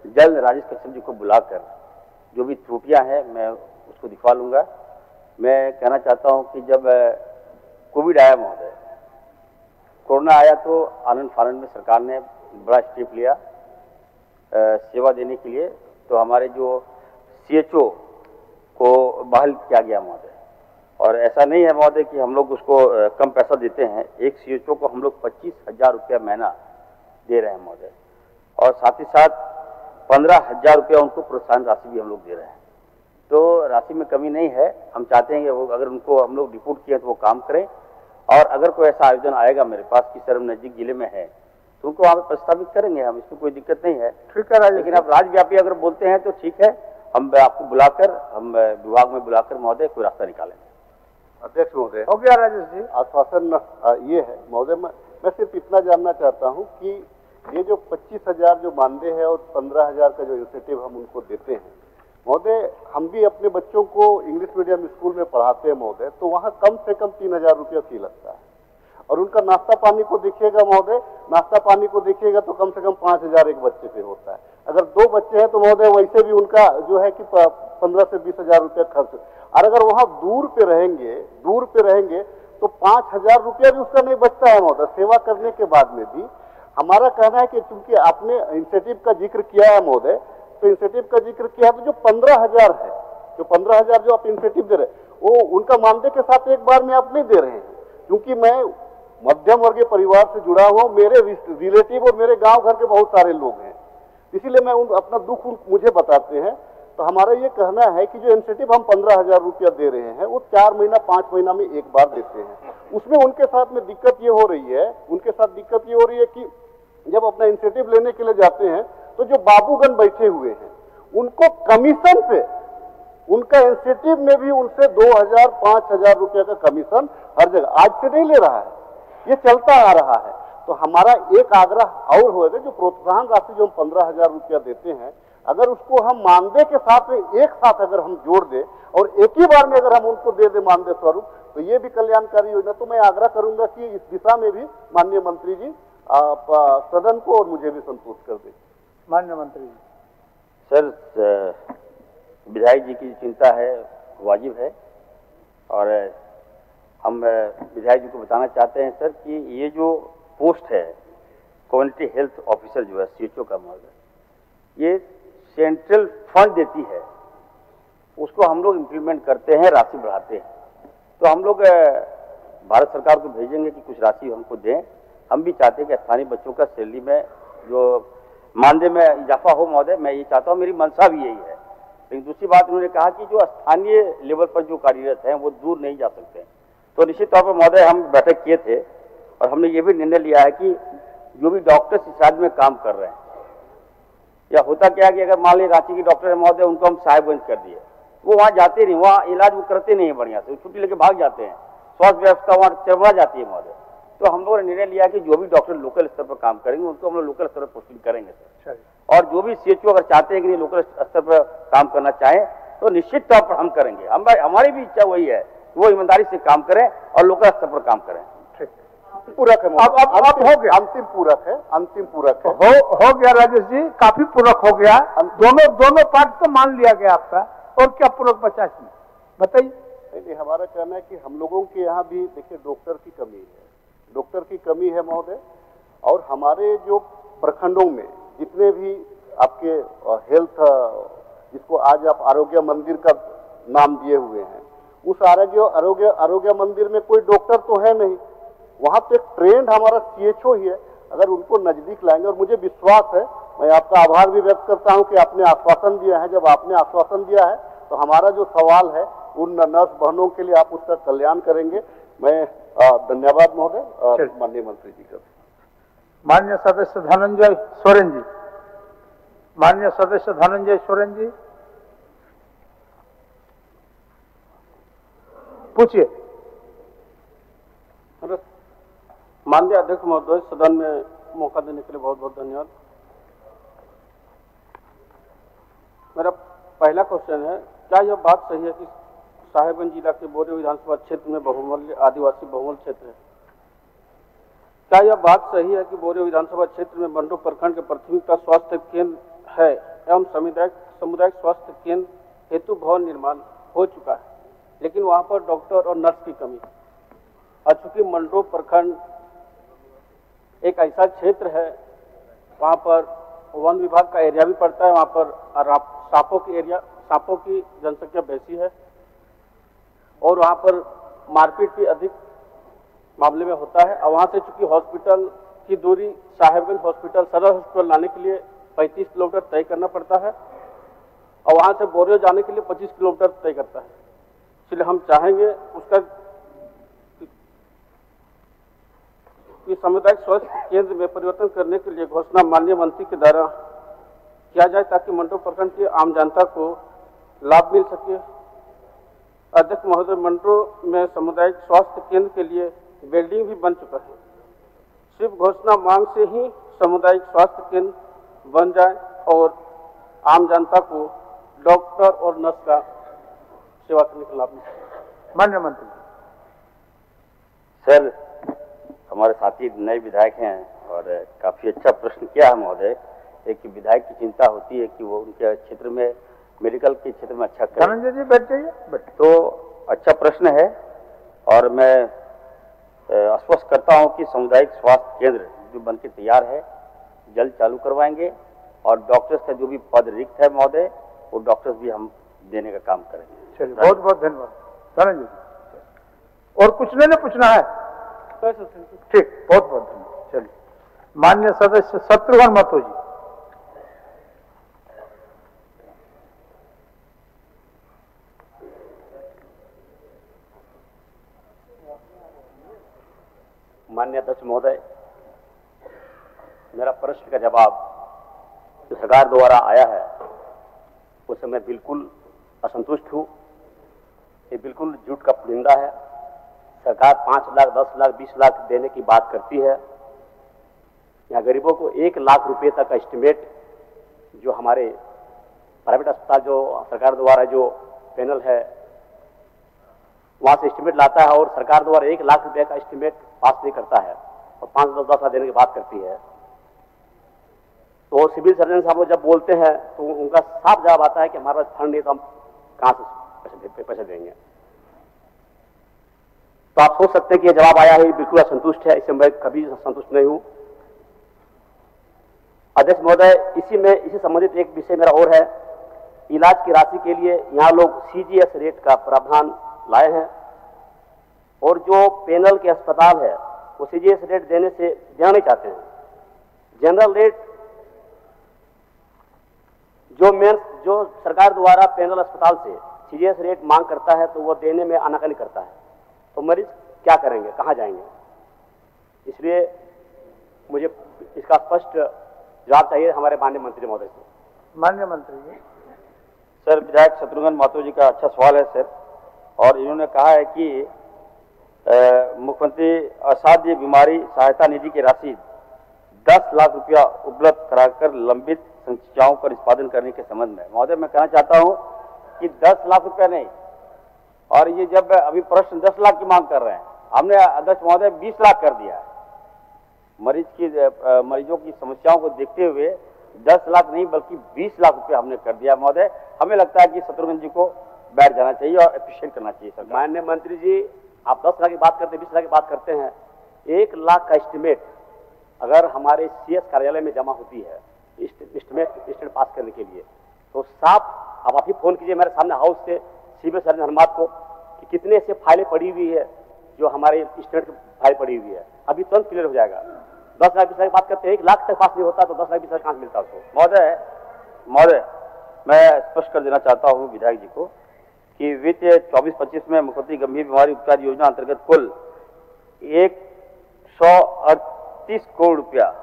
जल्द राजेश कश्यप जी को बुलाकर जो भी त्रुटियां हैं मैं उसको दिखवा लूँगा। मैं कहना चाहता हूं कि जब कोविड आया महोदय, कोरोना आया, तो आनंद फानंद में सरकार ने बड़ा स्टेप लिया सेवा देने के लिए। तो हमारे जो CHO को बहाल किया गया महोदय, और ऐसा नहीं है महोदय कि हम लोग उसको कम पैसा देते हैं। एक CHO को हम लोग 25,000 रुपया महीना दे रहे हैं महोदय, और साथ ही साथ 15,000 रुपया उनको प्रोत्साहन राशि भी हम लोग दे रहे हैं। तो राशि में कमी नहीं है। हम चाहते हैं कि वो अगर उनको हम लोग रिपोर्ट किए तो वो काम करें, और अगर कोई ऐसा आयोजन आएगा मेरे पास कि सर नजदीक जिले में है तो उनको वहाँ पे प्रस्तावित करेंगे हम, इसमें कोई दिक्कत नहीं है। ठीक है, लेकिन आप राज्यव्यापी अगर बोलते हैं तो ठीक है, हम आपको बुलाकर, हम विभाग में बुलाकर महोदय कोई रास्ता निकालेंगे। अध्यक्ष महोदय, हो गया राजेश जी। आश्वासन ये है महोदय, मैं सिर्फ इतना जानना चाहता हूँ कि ये जो 25,000 जो मानदेय है और 15,000 का जो इंसेंटिव हम उनको देते हैं महोदय, हम भी अपने बच्चों को इंग्लिश मीडियम स्कूल में पढ़ाते हैं महोदय, तो वहाँ कम से कम 3,000 रुपया फी लगता है। और उनका नाश्ता पानी को देखिएगा महोदय, नाश्ता पानी को देखिएगा तो कम से कम 5,000 एक बच्चे पे होता है। अगर 2 बच्चे हैं तो महोदय वैसे भी उनका जो है कि 15 से 20,000 रुपया खर्च। और अगर वहाँ दूर पे रहेंगे तो 5,000 रुपया भी उसका नहीं बचता है महोदय, सेवा करने के बाद में भी। हमारा कहना है कि चूंकि आपने इंसेंटिव का जिक्र किया है महोदय, तो इंसेंटिव का जिक्र किया है तो जो 15,000 है, जो 15,000 जो आप इंसेंटिव दे रहे हैं, वो उनका मानदेय के साथ एक बार में आप नहीं दे रहे हैं। क्योंकि मैं मध्यम वर्गीय परिवार से जुड़ा हुआ, मेरे रिलेटिव और मेरे गांव घर के बहुत सारे लोग हैं, इसीलिए मैं अपना दुख मुझे बताते हैं। तो हमारा ये कहना है कि जो इंसेंटिव हम 15,000 रुपया दे रहे हैं वो 4 महीना 5 महीना में एक बार देते हैं। उसमें उनके साथ में दिक्कत ये हो रही है कि जब अपना इंसेंटिव लेने के लिए जाते हैं तो जो बाबूगण बैठे हुए हैं उनको कमीशन से, उनका इंसेंटिव में भी उनसे 2,000 5,000 रुपया का कमीशन हर जगह आज से नहीं ले रहा है, ये चलता आ रहा है। तो हमारा एक आग्रह और होगा, जो प्रोत्साहन राशि जो हम 15,000 रुपया देते हैं, अगर उसको हम मानदेय के साथ में एक साथ अगर हम जोड़ दें और एक ही बार में अगर हम उनको दे दें मानदेय स्वरूप, तो ये भी कल्याणकारी योजना। तो मैं आग्रह करूंगा कि इस दिशा में भी माननीय मंत्री जी सदन को और मुझे भी संतुष्ट कर दें। माननीय मंत्री जी। सर, विधायक जी की चिंता है वाजिब है, और हम विधायक जी को बताना चाहते हैं सर कि ये जो पोस्ट है कम्युनिटी हेल्थ ऑफिसर जो है CHO का मौजूद, ये सेंट्रल फंड देती है, उसको हम लोग इम्प्लीमेंट करते हैं, राशि बढ़ाते हैं। तो हम लोग भारत सरकार को भेजेंगे कि कुछ राशि हमको दें। हम भी चाहते हैं कि स्थानीय बच्चों का सैलरी में जो मानदेय में इजाफा हो महोदय, मैं ये चाहता हूँ, मेरी मंशा भी यही है। लेकिन दूसरी बात उन्होंने कहा कि जो स्थानीय लेवल पर जो कार्यरत हैं वो दूर नहीं जा सकते। तो निश्चित तौर पर महोदय हम बैठक किए थे और हमने ये भी निर्णय लिया है कि जो भी डॉक्टर्स इस राज्य में काम कर रहे हैं, या होता क्या है कि अगर मान लीजिए रांची के डॉक्टर है महोदय, उनको हम साहेबगंज कर दिए, वो वहाँ जाते नहीं, वहाँ इलाज वो करते नहीं है बढ़िया से, छुट्टी लेके भाग जाते हैं, स्वास्थ्य व्यवस्था वहाँ चरमरा जाती है महोदय। तो हम लोगों ने निर्णय लिया कि जो भी डॉक्टर लोकल स्तर पर काम करेंगे उनको हम लोग लोकल स्तर पर पोस्टिंग करेंगे सर। और जो भी CHO अगर चाहते हैं कि लोकल स्तर पर काम करना चाहें तो निश्चित तौर पर हम करेंगे। हमारी भी इच्छा वही है, वो ईमानदारी से काम करें और लोकल स्तर पर काम करें। पूरक है, अब हो गया, अंतिम पूरक है हो गया राजेश जी, काफी पूरक हो गया। दोनों पार्ट तो मान लिया गया आपका, और क्या पूरक बचा इसमें बताइए। नहीं, हमारा कहना है कि हम लोगों के यहाँ भी देखिए डॉक्टर की कमी है महोदय, और हमारे जो प्रखंडों में जितने भी आपके हेल्थ, जिसको आज आप आरोग्य मंदिर का नाम दिए हुए हैं, उस आरोग्य मंदिर में कोई डॉक्टर तो है नहीं, वहां पे ट्रेंड हमारा CHO ही है। अगर उनको नजदीक लाएंगे, और मुझे विश्वास है, मैं आपका आभार भी व्यक्त करता हूं कि आपने आश्वासन दिया है। जब आपने आश्वासन दिया है तो हमारा जो सवाल है उन नर्स बहनों के लिए आप उसका कल्याण करेंगे। मैं धन्यवाद महोदय माननीय मंत्री जी का। माननीय सदस्य धनंजय सोरेन जी, माननीय सदस्य धनंजय सोरेन जी पूछिए। माननीय अध्यक्ष महोदय, सदन में मौका देने के लिए बहुत बहुत धन्यवाद। मेरा पहला क्वेश्चन है, क्या यह बात सही है कि साहेबगंज जिला के बोरियो विधानसभा क्षेत्र में बहुमूल्य आदिवासी बहुमूल्य क्षेत्र है? क्या यह बात सही है कि बोरियो विधानसभा क्षेत्र में मंडो प्रखंड के प्राथमिकता स्वास्थ्य केंद्र है एवं सामुदायिक स्वास्थ्य केंद्र हेतु भवन निर्माण हो चुका है, लेकिन वहां पर डॉक्टर और नर्स की कमी है? और चूंकि मंडो प्रखंड एक ऐसा क्षेत्र है, वहां पर वन विभाग का एरिया भी पड़ता है, वहां पर सांपों की जनसंख्या बेसी है, और वहां पर मारपीट भी अधिक मामले में होता है। और वहां से चूंकि हॉस्पिटल की दूरी साहेबगंज हॉस्पिटल, सदर हॉस्पिटल लाने के लिए 35 किलोमीटर तय करना पड़ता है, और वहां से बोरियो जाने के लिए 25 किलोमीटर तय करता है। इसलिए हम चाहेंगे उसका कि सामुदायिक स्वास्थ्य केंद्र में परिवर्तन करने के लिए घोषणा माननीय मंत्री के द्वारा किया जाए, ताकि मंडो प्रखंड की आम जनता को लाभ मिल सके। अध्यक्ष महोदय, मंडो में सामुदायिक स्वास्थ्य केंद्र के लिए बिल्डिंग भी बन चुका है, सिर्फ घोषणा मांग से ही सामुदायिक स्वास्थ्य केंद्र बन जाए और आम जनता को डॉक्टर और नर्स का सेवा करने का लाभ मिले। माननीय मंत्री। सर, हमारे साथी नए विधायक हैं और काफी अच्छा प्रश्न किया है महोदय। एक विधायक की चिंता होती है कि वो उनके क्षेत्र में मेडिकल के क्षेत्र में अच्छा करें। धनंजय जी बैठ जाइए। तो अच्छा प्रश्न है, और मैं आश्वस्त करता हूं कि सामुदायिक स्वास्थ्य केंद्र जो बनके तैयार है जल्द चालू करवाएंगे, और डॉक्टर्स का जो भी पद रिक्त है महोदय, वो डॉक्टर्स भी हम देने का काम करेंगे। चलिए, बहुत बहुत धन्यवाद धनंजय जी। और कुछ नहीं पूछना है? ठीक, बहुत बहुत धन्यवाद। चलिए, माननीय सदस्य शत्रुघ्न महतो जी। माननीय अध्यक्ष महोदय, मेरा प्रश्न का जवाब जो सरकार द्वारा आया है उससे मैं बिल्कुल असंतुष्ट हूँ। ये बिल्कुल झूठ का पुलिंदा है। सरकार 5 लाख, 10 लाख, 20 लाख देने की बात करती है। यहाँ गरीबों को 1 लाख रुपए तक का एस्टिमेट जो हमारे प्राइवेट अस्पताल जो सरकार द्वारा जो पैनल है वहां से एस्टिमेट लाता है और सरकार द्वारा 1 लाख रुपए का एस्टिमेट पास नहीं करता है और 5-10 लाख देने की बात करती है। तो सिविल सर्जन साहब जब बोलते हैं तो उनका साफ जवाब आता है कि हमारे पास फंड नहीं तो हम कहां से पैसे देंगे। तो आप सोच सकते हैं कि यह जवाब आया है बिल्कुल असंतुष्ट है। इससे मैं कभी संतुष्ट नहीं हूं। अध्यक्ष महोदय, इसी संबंधित एक विषय मेरा और है। इलाज की राशि के लिए यहाँ लोग CGS रेट का प्रावधान लाए हैं और जो पैनल के अस्पताल है वो CGS रेट देना नहीं चाहते हैं। जनरल रेट जो सरकार द्वारा पैनल अस्पताल से CGS रेट मांग करता है तो वो देने में आनाकानी करता है। तो मरीज क्या करेंगे, कहाँ जाएंगे? इसलिए मुझे इसका स्पष्ट जवाब चाहिए हमारे माननीय मंत्री महोदय से। माननीय मंत्री जी। सर, विधायक शत्रुघ्न महतो जी का अच्छा सवाल है सर। और इन्होंने कहा है कि मुख्यमंत्री असाध्य बीमारी सहायता निधि की राशि 10 लाख रुपया उपलब्ध कराकर लंबित संचिताओं का निष्पादन करने के संबंध में। महोदय, मैं कहना चाहता हूं कि 10 लाख रुपया नहीं, और ये जब अभी प्रश्न 10 लाख की मांग कर रहे हैं, हमने अध्यक्ष महोदय 20 लाख कर दिया है। मरीजों की समस्याओं को देखते हुए 10 लाख नहीं बल्कि 20 लाख रुपए हमने कर दिया। महोदय, हमें लगता है कि शत्रुघ्न जी को बैठ जाना चाहिए और एप्रिशिएट करना चाहिए सर। माननीय मंत्री जी, आप 10 लाख की बात करते हैं, 20 लाख की बात करते हैं। 1 लाख का एस्टिमेट अगर हमारे CS कार्यालय में जमा होती है एस्टिमेट पास करने के लिए, तो साफ आप ही फोन कीजिए मेरे सामने हाउस से सिविल सर्जन हनुमात को कि कितने ऐसे फाइलें पड़ी हुई है जो हमारे एस्टिमेट की फाइल पड़ी हुई है। अभी तुरंत क्लियर हो जाएगा। 10 लाख 20 लाख की बात करते हैं, 1 लाख तक पास नहीं होता तो 10 लाख 20 लाख कहाँ से मिलता उसको? महोदय, मैं स्पष्ट कर देना चाहता हूँ विधायक जी को कि वित्त 24-25 में मुख्यमंत्री गंभीर बीमारी उपचार योजना अंतर्गत कुल 138 करोड़ रुपया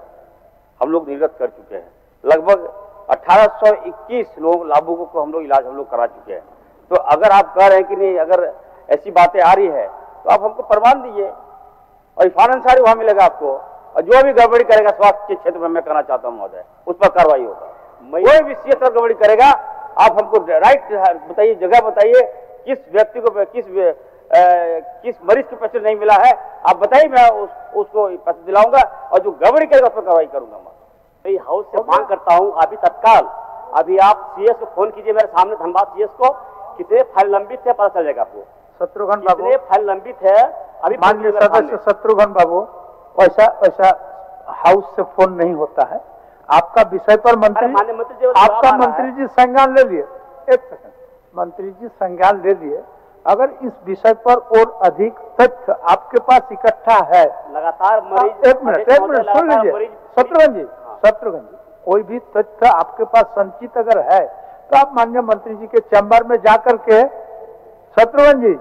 हम लोग निर्गत कर चुके हैं। लगभग 1821 लाभुकों को हम लोग करा चुके हैं। तो अगर आप कह रहे हैं कि नहीं, अगर ऐसी बातें आ रही है तो आप हमको प्रमाण दीजिए और फाइनेंस वहां मिलेगा आपको। और जो भी गड़बड़ी करेगा स्वास्थ्य के क्षेत्र में, मैं कहना चाहता हूं महोदय, उस पर कार्रवाई होगा। कोई भी CS गड़बड़ी करेगा, आप हमको राइट बताइए, जगह बताइए, किस व्यक्ति को किस मरीज को पैसे नहीं मिला है आप बताइए, मैं उसको पैसे दिलाऊंगा और जो गड़बड़ी करेगा उस पर कार्रवाई करूंगा। मैं हाउस से मांग करता हूं अभी तत्काल, अभी आप CS को फोन कीजिए मेरे सामने, धनबाद CS को, कितने फाइल लंबित है पता चल जाएगा आपको। शत्रुघ्न बाबू, कितने फाइल लंबित है अभी? माननीय सदस्य शत्रुघ्न बाबू, वैसा हाउस से फोन नहीं होता है। आपका विषय पर मंत्री जी संज्ञान ले लिए। एक सेकंड, मंत्री जी संज्ञान ले लिए। अगर इस विषय पर और अधिक तथ्य आपके पास इकट्ठा है, लगातार मरीज, एक मिनट सुन लीजिए शत्रुघ्न जी, कोई भी तथ्य आपके पास संचित अगर है तो आप माननीय मंत्री जी के चैम्बर में जाकर के, शत्रुघ्न जी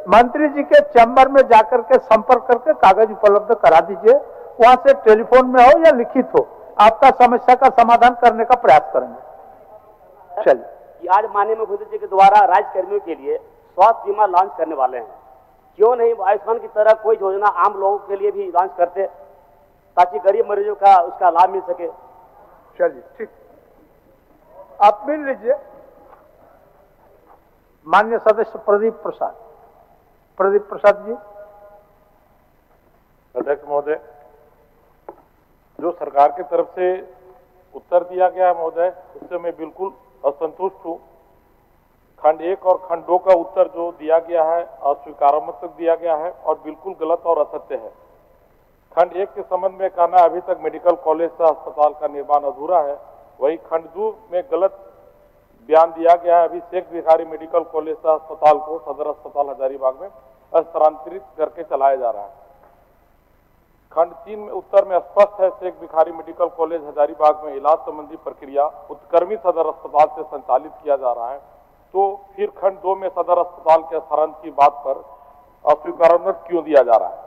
मंत्री जी के चैम्बर में जाकर के संपर्क करके कागज उपलब्ध करा दीजिए। वहां से टेलीफोन में हो या लिखित हो, आपका समस्या का समाधान करने का प्रयास करेंगे। चलिए, आज माननीय मुख्यमंत्री जी के द्वारा राज्य कर्मियों के लिए स्वास्थ्य बीमा लॉन्च करने वाले हैं। क्यों नहीं आयुष्मान की तरह कोई योजना आम लोगों के लिए भी लॉन्च करते ताकि गरीब मरीजों का उसका लाभ मिल सके। चलिए, ठीक, आप मिल लीजिए। माननीय सदस्य प्रदीप प्रसाद जी। अध्यक्ष महोदय, जो सरकार की तरफ से उत्तर दिया गया है महोदय, उससे मैं बिल्कुल असंतुष्ट हूँ। खंड 1 और खंड 2 का उत्तर जो दिया गया है अस्वीकारात्मक दिया गया है और बिल्कुल गलत और असत्य है। खंड 1 के संबंध में कहना अभी तक मेडिकल कॉलेज का अस्पताल का निर्माण अधूरा है। वही खंड 2 में गलत बयान दिया गया है। अभी शेख भिखारी मेडिकल कॉलेज अस्पताल को सदर अस्पताल हजारीबाग में स्थानांतरित करके चलाया जा रहा है। खंड 3 में उत्तर में स्पष्ट है, शेख भिखारी मेडिकल कॉलेज हजारीबाग में इलाज संबंधी प्रक्रिया उत्क्रमित सदर अस्पताल से संचालित किया जा रहा है। तो फिर खंड 2 में सदर अस्पताल के स्थानांतरण की बात पर अस्वीकारों क्यों दिया जा रहा है?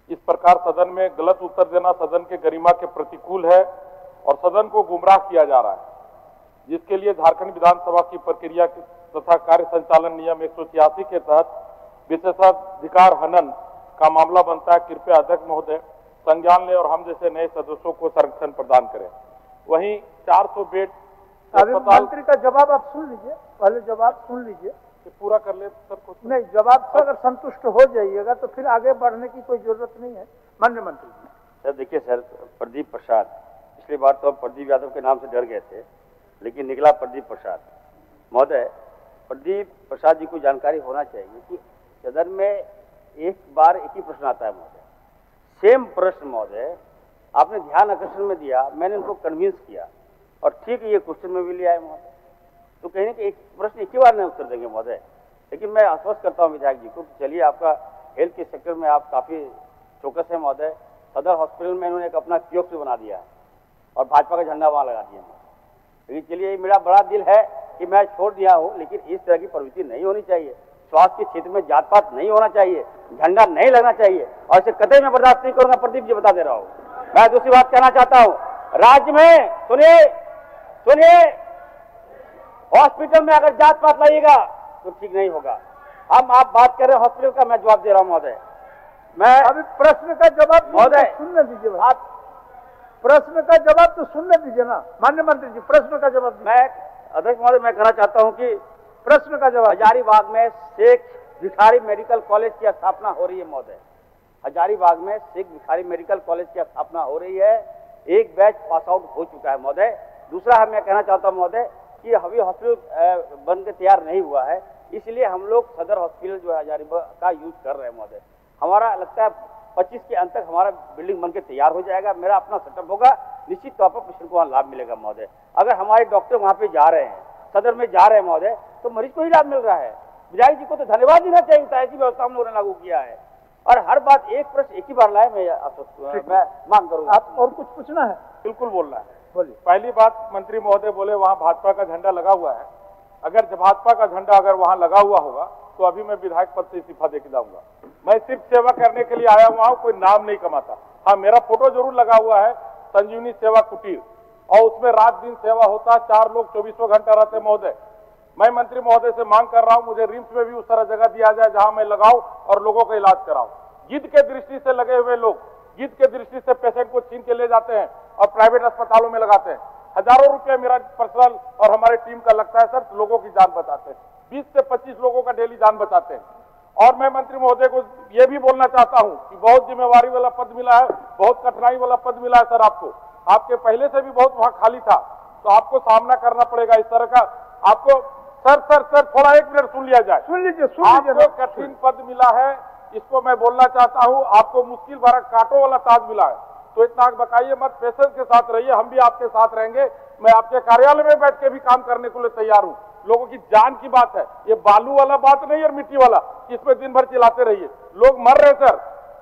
इस प्रकार सदन में गलत उत्तर देना सदन के गरिमा के प्रतिकूल है और सदन को गुमराह किया जा रहा है, जिसके लिए झारखंड विधानसभा की प्रक्रिया तथा कार्य संचालन नियम 186 के तहत विशेषाधिकार हनन का मामला बनता है। कृपया अध्यक्ष महोदय संज्ञान ले और हम जैसे नए सदस्यों को संरक्षण प्रदान करें। वहीं 400 बेड मंत्री का जवाब आप सुन लीजिए, पहले जवाब सुन लीजिए, पूरा कर ले सर। कुछ नहीं, जवाब से अगर संतुष्ट हो जाइएगा तो फिर आगे बढ़ने की कोई जरूरत नहीं है। माननीय मंत्री जी। सर देखिए सर, प्रदीप प्रसाद, पिछली बार तो हम प्रदीप यादव के नाम से डर गए थे, लेकिन निकला प्रदीप प्रसाद। महोदय, प्रदीप प्रसाद जी को जानकारी होना चाहिए कि सदन में एक बार एक ही प्रश्न आता है महोदय, सेम प्रश्न महोदय आपने ध्यान आकर्षण में दिया, मैंने उनको कन्विंस किया और ठीक ये क्वेश्चन में भी ले आए महोदय। तो कहीं ना कहीं एक प्रश्न एक ही बार नहीं उत्तर देंगे महोदय। लेकिन मैं आश्वस्त करता हूँ विधायक जी को, चलिए आपका हेल्थ के सेक्टर में आप काफी चौकस है महोदय। सदर हॉस्पिटल में इन्होंने एक अपना कियोस्क बना दिया और भाजपा का झंडा वहां लगा दिया। लेकिन चलिए, मेरा बड़ा दिल है कि मैं छोड़ दिया हूँ, लेकिन इस तरह की प्रवृत्ति नहीं होनी चाहिए। स्वास्थ्य के क्षेत्र में जात पात नहीं होना चाहिए, झंडा नहीं लगना चाहिए और इसे कतई मैं बर्दाश्त नहीं करूंगा। प्रदीप जी बता दे रहा हूँ। मैं दूसरी बात कहना चाहता हूँ, राज्य में सुनिए, हॉस्पिटल में अगर जात पात लाइएगा तो ठीक नहीं होगा। आप बात कर रहे हैं हॉस्पिटल का, मैं जवाब दे रहा हूँ महोदय। मैं अभी प्रश्न का जवाब महोदय सुनने दीजिए, आप प्रश्न का जवाब तो सुनने दीजिए ना। माननीय मंत्री जी, प्रश्न का जवाब। मैं अध्यक्ष महोदय, मैं कहना चाहता हूँ कि प्रश्न का जवाब। हजारीबाग में शेख भिखारी मेडिकल कॉलेज की स्थापना हो रही है महोदय। हजारीबाग में शेख भिखारी मेडिकल कॉलेज की स्थापना हो रही है। एक बैच पास आउट हो चुका है महोदय। दूसरा मैं कहना चाहता हूँ महोदय कि अभी हॉस्पिटल बन के तैयार नहीं हुआ है, इसलिए हम लोग सदर हॉस्पिटल जो है हजारीबाग का यूज कर रहे हैं महोदय। हमारा लगता है 25 के अंत तक हमारा बिल्डिंग बन के तैयार हो जाएगा, मेरा अपना सेटअप होगा, निश्चित तौर पर पेशेंट को वहाँ लाभ मिलेगा महोदय। अगर हमारे डॉक्टर वहाँ पे जा रहे हैं, सदर में जा रहे हैं महोदय, तो मरीज को ही लाभ मिल रहा है। विधायक जी को तो धन्यवाद देना चाहिए, ऐसी व्यवस्था हम लोगों ने लागू किया है। और हर बात एक प्रश्न एक ही बार लाए, मैं मांग करूंगा। आप और कुछ पूछना है? बिल्कुल बोलना है। बोलिए। पहली बात, मंत्री महोदय बोले वहां भाजपा का झंडा लगा हुआ है। अगर भाजपा का झंडा अगर वहां लगा हुआ होगा तो अभी मैं विधायक पद से इस्तीफा देके जाऊंगा। मैं सिर्फ सेवा करने के लिए आया हुआ हूं, कोई नाम नहीं कमाता। हाँ, मेरा फोटो जरूर लगा हुआ है संजीवनी सेवा कुटीर, और उसमें रात दिन सेवा होता है, 4 लोग 24 घंटा रहते महोदय। मैं मंत्री महोदय से मांग कर रहा हूं, मुझे रिम्स में भी उस तरह जगह दिया जाए जहां मैं लगाऊं और लोगों का इलाज कराऊं। गिद्ध के दृष्टि से लगे हुए लोग गिद्ध के दृष्टि से पेशेंट को छीन के ले जाते हैं और प्राइवेट अस्पतालों में लगाते हैं। हजारों रुपए मेरा पर्सनल और हमारे टीम का लगता है सर, लोगों की जान बचाते हैं। 20 से 25 लोगों का डेली जान बचाते हैं। और मैं मंत्री महोदय को यह भी बोलना चाहता हूं कि बहुत जिम्मेवारी वाला पद मिला है, बहुत कठिनाई वाला पद मिला है सर आपको। आपके पहले से भी बहुत वहां खाली था, तो आपको सामना करना पड़ेगा इस तरह का। आपको सर थोड़ा 1 मिनट सुन लिया जाए। सुन लीजिए। आपको कठिन पद मिला है, इसको मैं बोलना चाहता हूं। आपको मुश्किल भरा कांटों वाला ताज मिला है, तो इतना बकाइए मत, पेशेंस के साथ रहिए, हम भी आपके साथ रहेंगे। मैं आपके कार्यालय में बैठ के भी काम करने के लिए तैयार हूं। लोगों की जान की बात है, ये बालू वाला बात नहीं और मिट्टी वाला, इसमें दिन भर चिल्लाते रहिए। लोग मर रहे सर,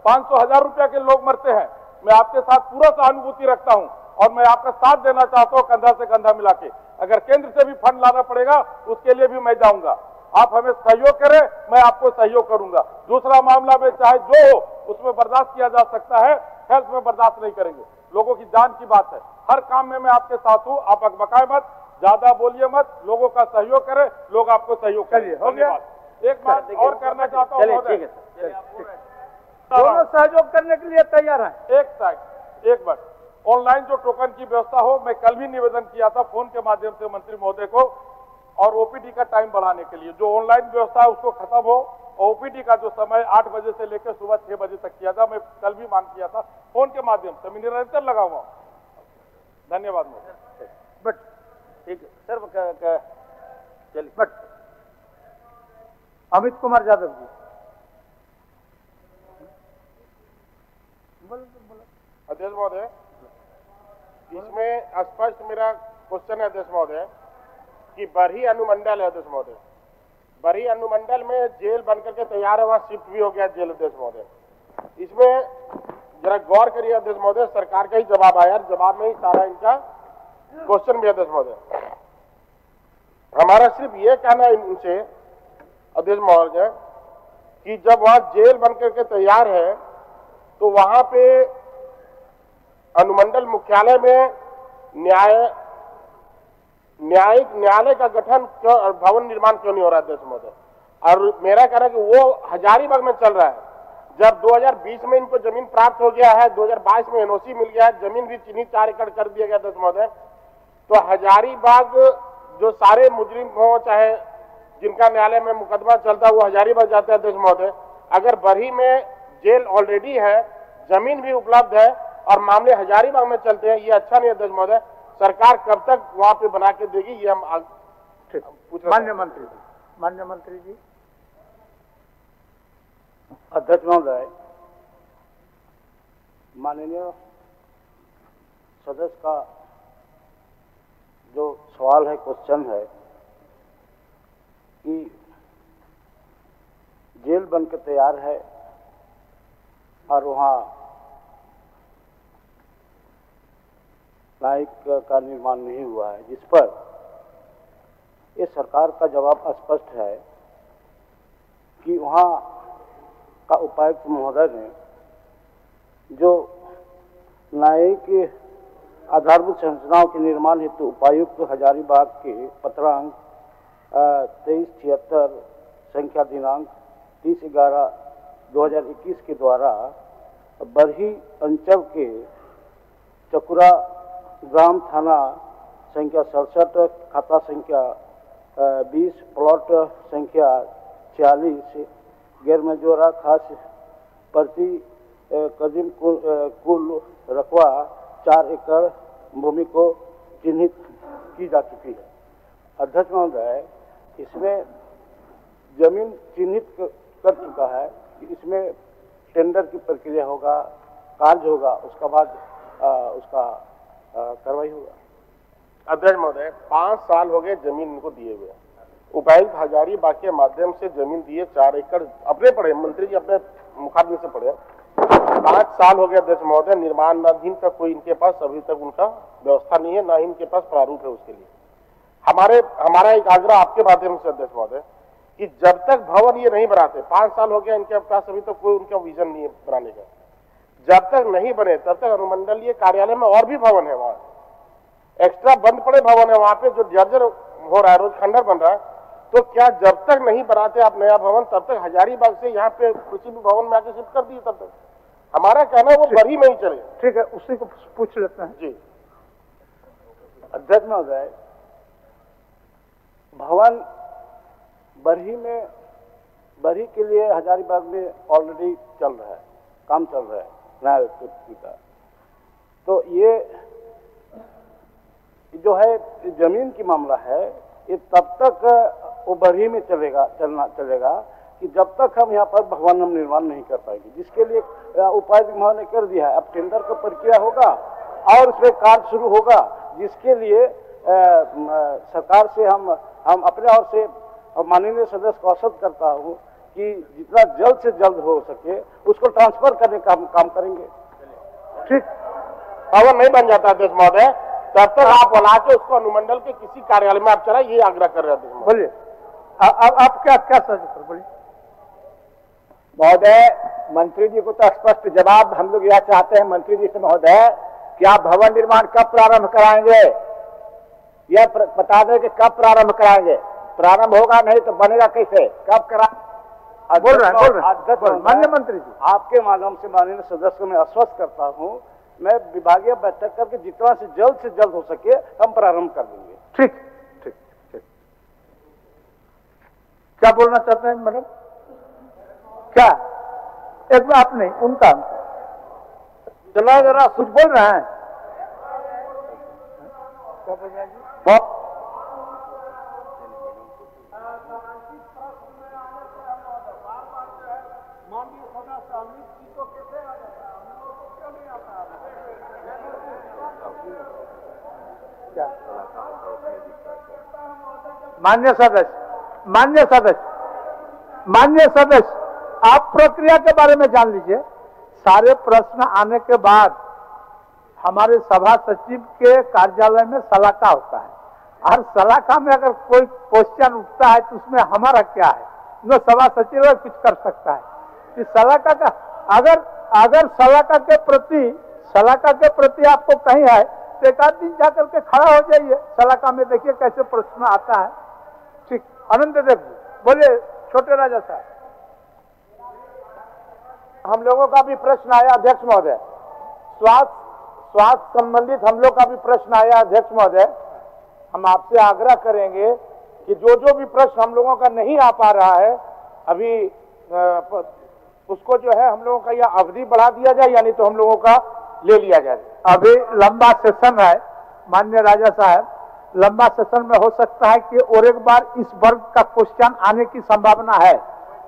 500-1000 रुपया के लोग मरते हैं। मैं आपके साथ पूरा सहानुभूति रखता हूं और मैं आपका साथ देना चाहता हूं, कंधा से कंधा मिला के। अगर केंद्र से भी फंड लाना पड़ेगा उसके लिए भी मैं जाऊंगा। आप हमें सहयोग करें, मैं आपको सहयोग करूंगा। दूसरा मामला में चाहे जो हो उसमें बर्दाश्त किया जा सकता है, हेल्थ में बर्दाश्त नहीं करेंगे। लोगों की जान की बात है, हर काम में मैं आपके साथ हूं। आप अकबकाए मत, ज्यादा बोलिए मत, लोगों का सहयोग करें, लोग आपको सहयोग करिए। धन्यवाद। एक बात और करना चाहता हूँ, दोनों सहयोग करने के लिए तैयार है। एक बात, ऑनलाइन जो टोकन की व्यवस्था हो, मैं कल भी निवेदन किया था फोन के माध्यम से मंत्री महोदय को, और ओपीडी का टाइम बढ़ाने के लिए जो ऑनलाइन व्यवस्था है उसको खत्म हो। ओपीडी का जो समय 8 बजे से लेकर सुबह 6 बजे तक किया था, मैं कल भी मांग किया था फोन के माध्यम से, मैं निरंतर लगा हुआ। धन्यवाद महोदय। बट ठीक है सर, चलिए। बट अमित कुमार यादव जी, अध्यक्ष महोदय, इसमें स्पष्ट मेरा क्वेश्चन है अध्यक्ष महोदय कि बरही अनुमंडल है अध्यक्ष महोदय, बरही अनुमंडल में जेल बनकर के तैयार है, वहां शिफ्ट भी हो गया जेल अध्यक्ष महोदय। इसमें जरा गौर करिए अध्यक्ष महोदय, सरकार का ही जवाब आया, जवाब में ही सारा इनका क्वेश्चन भी अध्यक्ष महोदय। हमारा सिर्फ ये कहना है इनसे अध्यक्ष महोदय कि जब वहां जेल बनकर के तैयार है तो वहां पे अनुमंडल मुख्यालय में न्यायालय का गठन क्यों, भवन निर्माण क्यों नहीं हो रहा है अध्यक्ष महोदय? और मेरा कहना है कि वो हजारीबाग में चल रहा है। जब 2020 में इनको जमीन प्राप्त हो गया है, 2022 में एनओसी मिल गया है, जमीन भी चिन्हित 4 एकड़ कर दिया गया अध्यक्ष महोदय, तो हजारीबाग जो सारे मुजरिम हो, चाहे जिनका न्यायालय में मुकदमा चलता है, वो हजारीबाग जाते हैं अध्यक्ष महोदय। अगर बरही में जेल ऑलरेडी है, जमीन भी उपलब्ध है और मामले हजारीबाग में चलते हैं, ये अच्छा नहीं अध्यक्ष महोदय। सरकार कब तक वहां पे बना के देगी, ये हम पूछ रहे हैं। माननीय मंत्री जी। अध्यक्ष महोदय, माननीय सदस्य का जो सवाल है, क्वेश्चन है कि जेल बनकर तैयार है और वहाँ न्यायिक का निर्माण नहीं हुआ है, जिस पर ये सरकार का जवाब स्पष्ट है कि वहाँ का उपायुक्त महोदय ने जो न्यायिक आधारभूत संरचनाओं के निर्माण हेतु उपायुक्त हजारीबाग के पत्रांक 2376 संख्या दिनांक 30/11/2021 के द्वारा बरही अंचल के चकुरा ग्राम थाना संख्या 67 खाता संख्या 20 प्लॉट संख्या 46 गैर मंजूरा खास प्रति कदीम कुल रकबा 4 एकड़ भूमि को चिन्हित की जा चुकी है। अध्यक्ष महोदय, इसमें जमीन चिन्हित कर चुका है कि इसमें टेंडर की प्रक्रिया होगा, कार्य होगा, उसका बाद उसका कार्रवाई होगा। अध्यक्ष महोदय, 5 साल हो गए जमीन इनको दिए हुए, उपायुक्त हजारीबाग के माध्यम से जमीन दिए 4 एकड़ अपने पढ़े, मंत्री जी अपने मुखाग्नि से पढ़े। 5 साल हो गए अध्यक्ष महोदय, निर्माणाधीन का कोई इनके पास अभी तक उनका व्यवस्था नहीं है, ना ही इनके पास प्रारूप है उसके लिए। हमारा एक आग्रह आपके माध्यम से अध्यक्ष महोदय कि जब तक भवन ये नहीं बनाते, 5 साल हो गया इनके पास अभी तक कोई उनका विजन नहीं है बनाने का, जब तक नहीं बने तब तक अनुमंडलीय कार्यालय में और भी भवन है, वहां एक्स्ट्रा बंद पड़े भवन है, वहां पे जो जर्जर हो रहा है, रोज खंडर बन रहा है, तो क्या जब तक नहीं बनाते आप नया भवन तब तक हजारीबाग से यहाँ पे किसी भी भवन में आके शिफ्ट कर दिए? तब तक हमारा कहना है वो बरही में ही चले। ठीक है, उसी को पूछ लेते हैं जी। अध्यक्ष महोदय, भवन बरही के लिए हजारीबाग में ऑलरेडी चल रहा है, काम चल रहा है न्याय व्यक्ति का। तो ये जो है जमीन की मामला है, ये तब तक वो बरही में चलेगा कि जब तक हम यहाँ पर भवन हम निर्माण नहीं कर पाएंगे, जिसके लिए उपायुक्त महोदय ने कर दिया है। अब टेंडर का प्रक्रिया होगा और उसमें कार्य शुरू होगा, जिसके लिए सरकार से हम अपने ओर से माननीय सदस्य को आश्वस्त करता हूँ कि जितना जल्द से जल्द हो सके उसको ट्रांसफर करने का हम काम करेंगे। ठीक, भवन नहीं बन जाता अध्यक्ष महोदय तब तक आप बुला के उसको अनुमंडल के किसी कार्यालय में आप चला, ये आग्रह कर रहे हैं। बोलिए, आप क्या सहयोग बोलिए। महोदय, मंत्री जी को तो स्पष्ट जवाब हम लोग यह चाहते हैं मंत्री जी से महोदय, क्या भवन निर्माण कब प्रारंभ कराएंगे? यह बता दें कि कब प्रारंभ कराएंगे। प्रारंभ होगा नहीं तो बनेगा कैसे, कब करा? बोल रहे हैं माननीय मंत्री जी, आपके माध्यम से माननीय सदस्य को मैं आश्वस्त करता हूँ, मैं विभागीय बैठक करके जितना से जल्द हो सके हम प्रारंभ कर देंगे। ठीक ठीक ठीक। क्या बोलना चाहते हैं मैडम? क्या एक बार आप नहीं, उनका चला जरा कुछ बोल रहे हैं। क्या बोल रहे हैं जी? मान्य सदस्य, आप प्रक्रिया के बारे में जान लीजिए। सारे प्रश्न आने के बाद हमारे सभा सचिव के कार्यालय में सलाका होता है, और सलाका में अगर कोई क्वेश्चन उठता है तो उसमें हमारा क्या है, न सभा सचिव कुछ कर सकता है। इस सलाका का अगर सलाका के प्रति आपको कहीं है तो एक आध दिन जाकर के खड़ा हो जाइए सलाका में, देखिए कैसे प्रश्न आता है। ठीक, अनंत देव बोलिए। छोटे राजा साहब, हम लोगों का भी प्रश्न आया अध्यक्ष महोदय, स्वास्थ्य संबंधित हम लोग का भी प्रश्न आया अध्यक्ष महोदय। हम आपसे आग्रह करेंगे कि जो भी प्रश्न हम लोगों का नहीं आ पा रहा है अभी उसको जो है हम लोगों का यह अवधि बढ़ा दिया जाए, यानी तो हम लोगों का ले लिया जाए। अभी लंबा सेशन है माननीय राजा साहब, लंबा सेशन में हो सकता है कि और एक बार इस वर्ग का क्वेश्चन आने की संभावना है।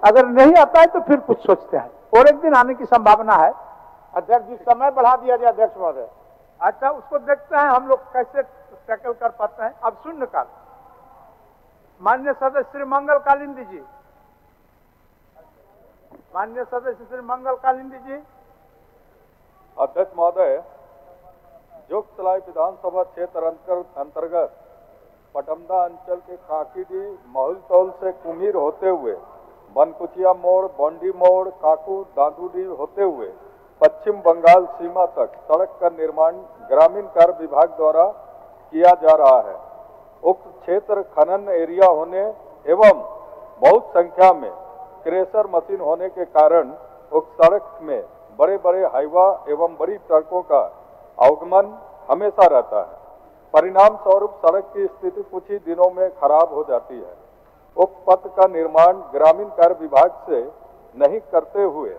अगर नहीं आता है तो फिर कुछ सोचते हैं, और एक दिन आने की संभावना है। अध्यक्ष जी, समय बढ़ा दिया जाए अध्यक्ष महोदय। अच्छा, उसको देखते हैं हम लोग कैसे टैकल कर पाते हैं। अब शून्यकाल, माननीय सदस्य श्री मंगल कालिंदी जी, माननीय सदस्य श्री मंगल कालिंदी जी। अध्यक्ष महोदय, जोगतलाई विधानसभा क्षेत्र अंतर्गत पटमदा अंचल के काकीडी महुलतौल से कुम्हीर होते हुए बनकुचिया मोड़, बंडी मोड़, काकू दादूडी होते हुए पश्चिम बंगाल सीमा तक सड़क का निर्माण ग्रामीण कार्य विभाग द्वारा किया जा रहा है। उक्त क्षेत्र खनन एरिया होने एवं बहुत संख्या में क्रेशर मशीन होने के कारण उक्त सड़क में बड़े बड़े हाईवा एवं बड़ी ट्रकों का आवागमन हमेशा रहता है। परिणाम स्वरूप सड़क की स्थिति कुछ ही दिनों में खराब हो जाती है। उक्त पथ का निर्माण ग्रामीण कार्य विभाग से नहीं करते हुए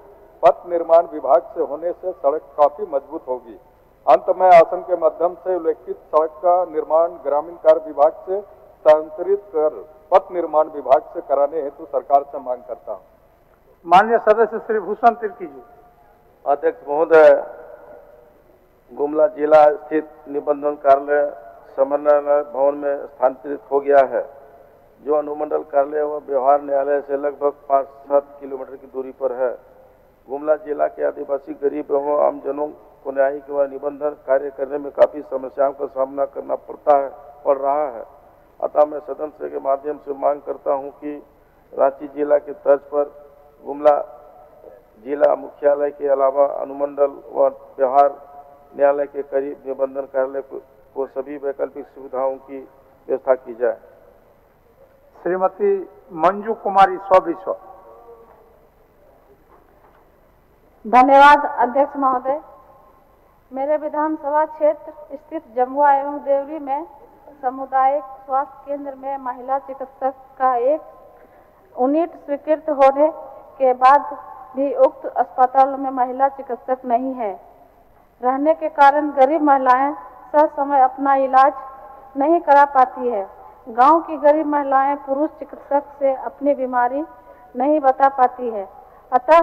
पथ निर्माण विभाग से होने से सड़क काफी मजबूत होगी। अंत में आसन के माध्यम से उल्लेखित सड़क का निर्माण ग्रामीण कार्य विभाग से स्थानांतरित कर पथ निर्माण विभाग से कराने हेतु सरकार से मांग करता हूँ। माननीय सदस्य श्री भूषण तिर्की जी। अध्यक्ष महोदय, गुमला जिला स्थित निबंधन कार्यालय समन्वय भवन में स्थानांतरित हो गया है, जो अनुमंडल कार्यालय व व्यवहार न्यायालय से लगभग 5-7 किलोमीटर की दूरी पर है। गुमला जिला के आदिवासी गरीब एवं आमजनों को न्यायिक व निबंधन कार्य करने में काफी समस्याओं का सामना करना पड़ रहा है। अतः मैं सदन के माध्यम से मांग करता हूं कि रांची जिला के तर्ज पर गुमला जिला मुख्यालय के अलावा अनुमंडल व व्यवहार न्यायालय के करीब निबंधन कार्यालय को सभी वैकल्पिक सुविधाओं की व्यवस्था की जाए। श्रीमती मंजू कुमारी स्व। धन्यवाद अध्यक्ष महोदय। मेरे विधानसभा क्षेत्र स्थित जमुआ एवं देवरी में सामुदायिक स्वास्थ्य केंद्र में महिला चिकित्सक का एक यूनिट स्वीकृत होने के बाद भी उक्त अस्पताल में महिला चिकित्सक नहीं है। रहने के कारण गरीब महिलाएं समय अपना इलाज नहीं करा पाती है। गांव की गरीब महिलाएं पुरुष चिकित्सक से अपनी बीमारी नहीं बता पाती है। अतः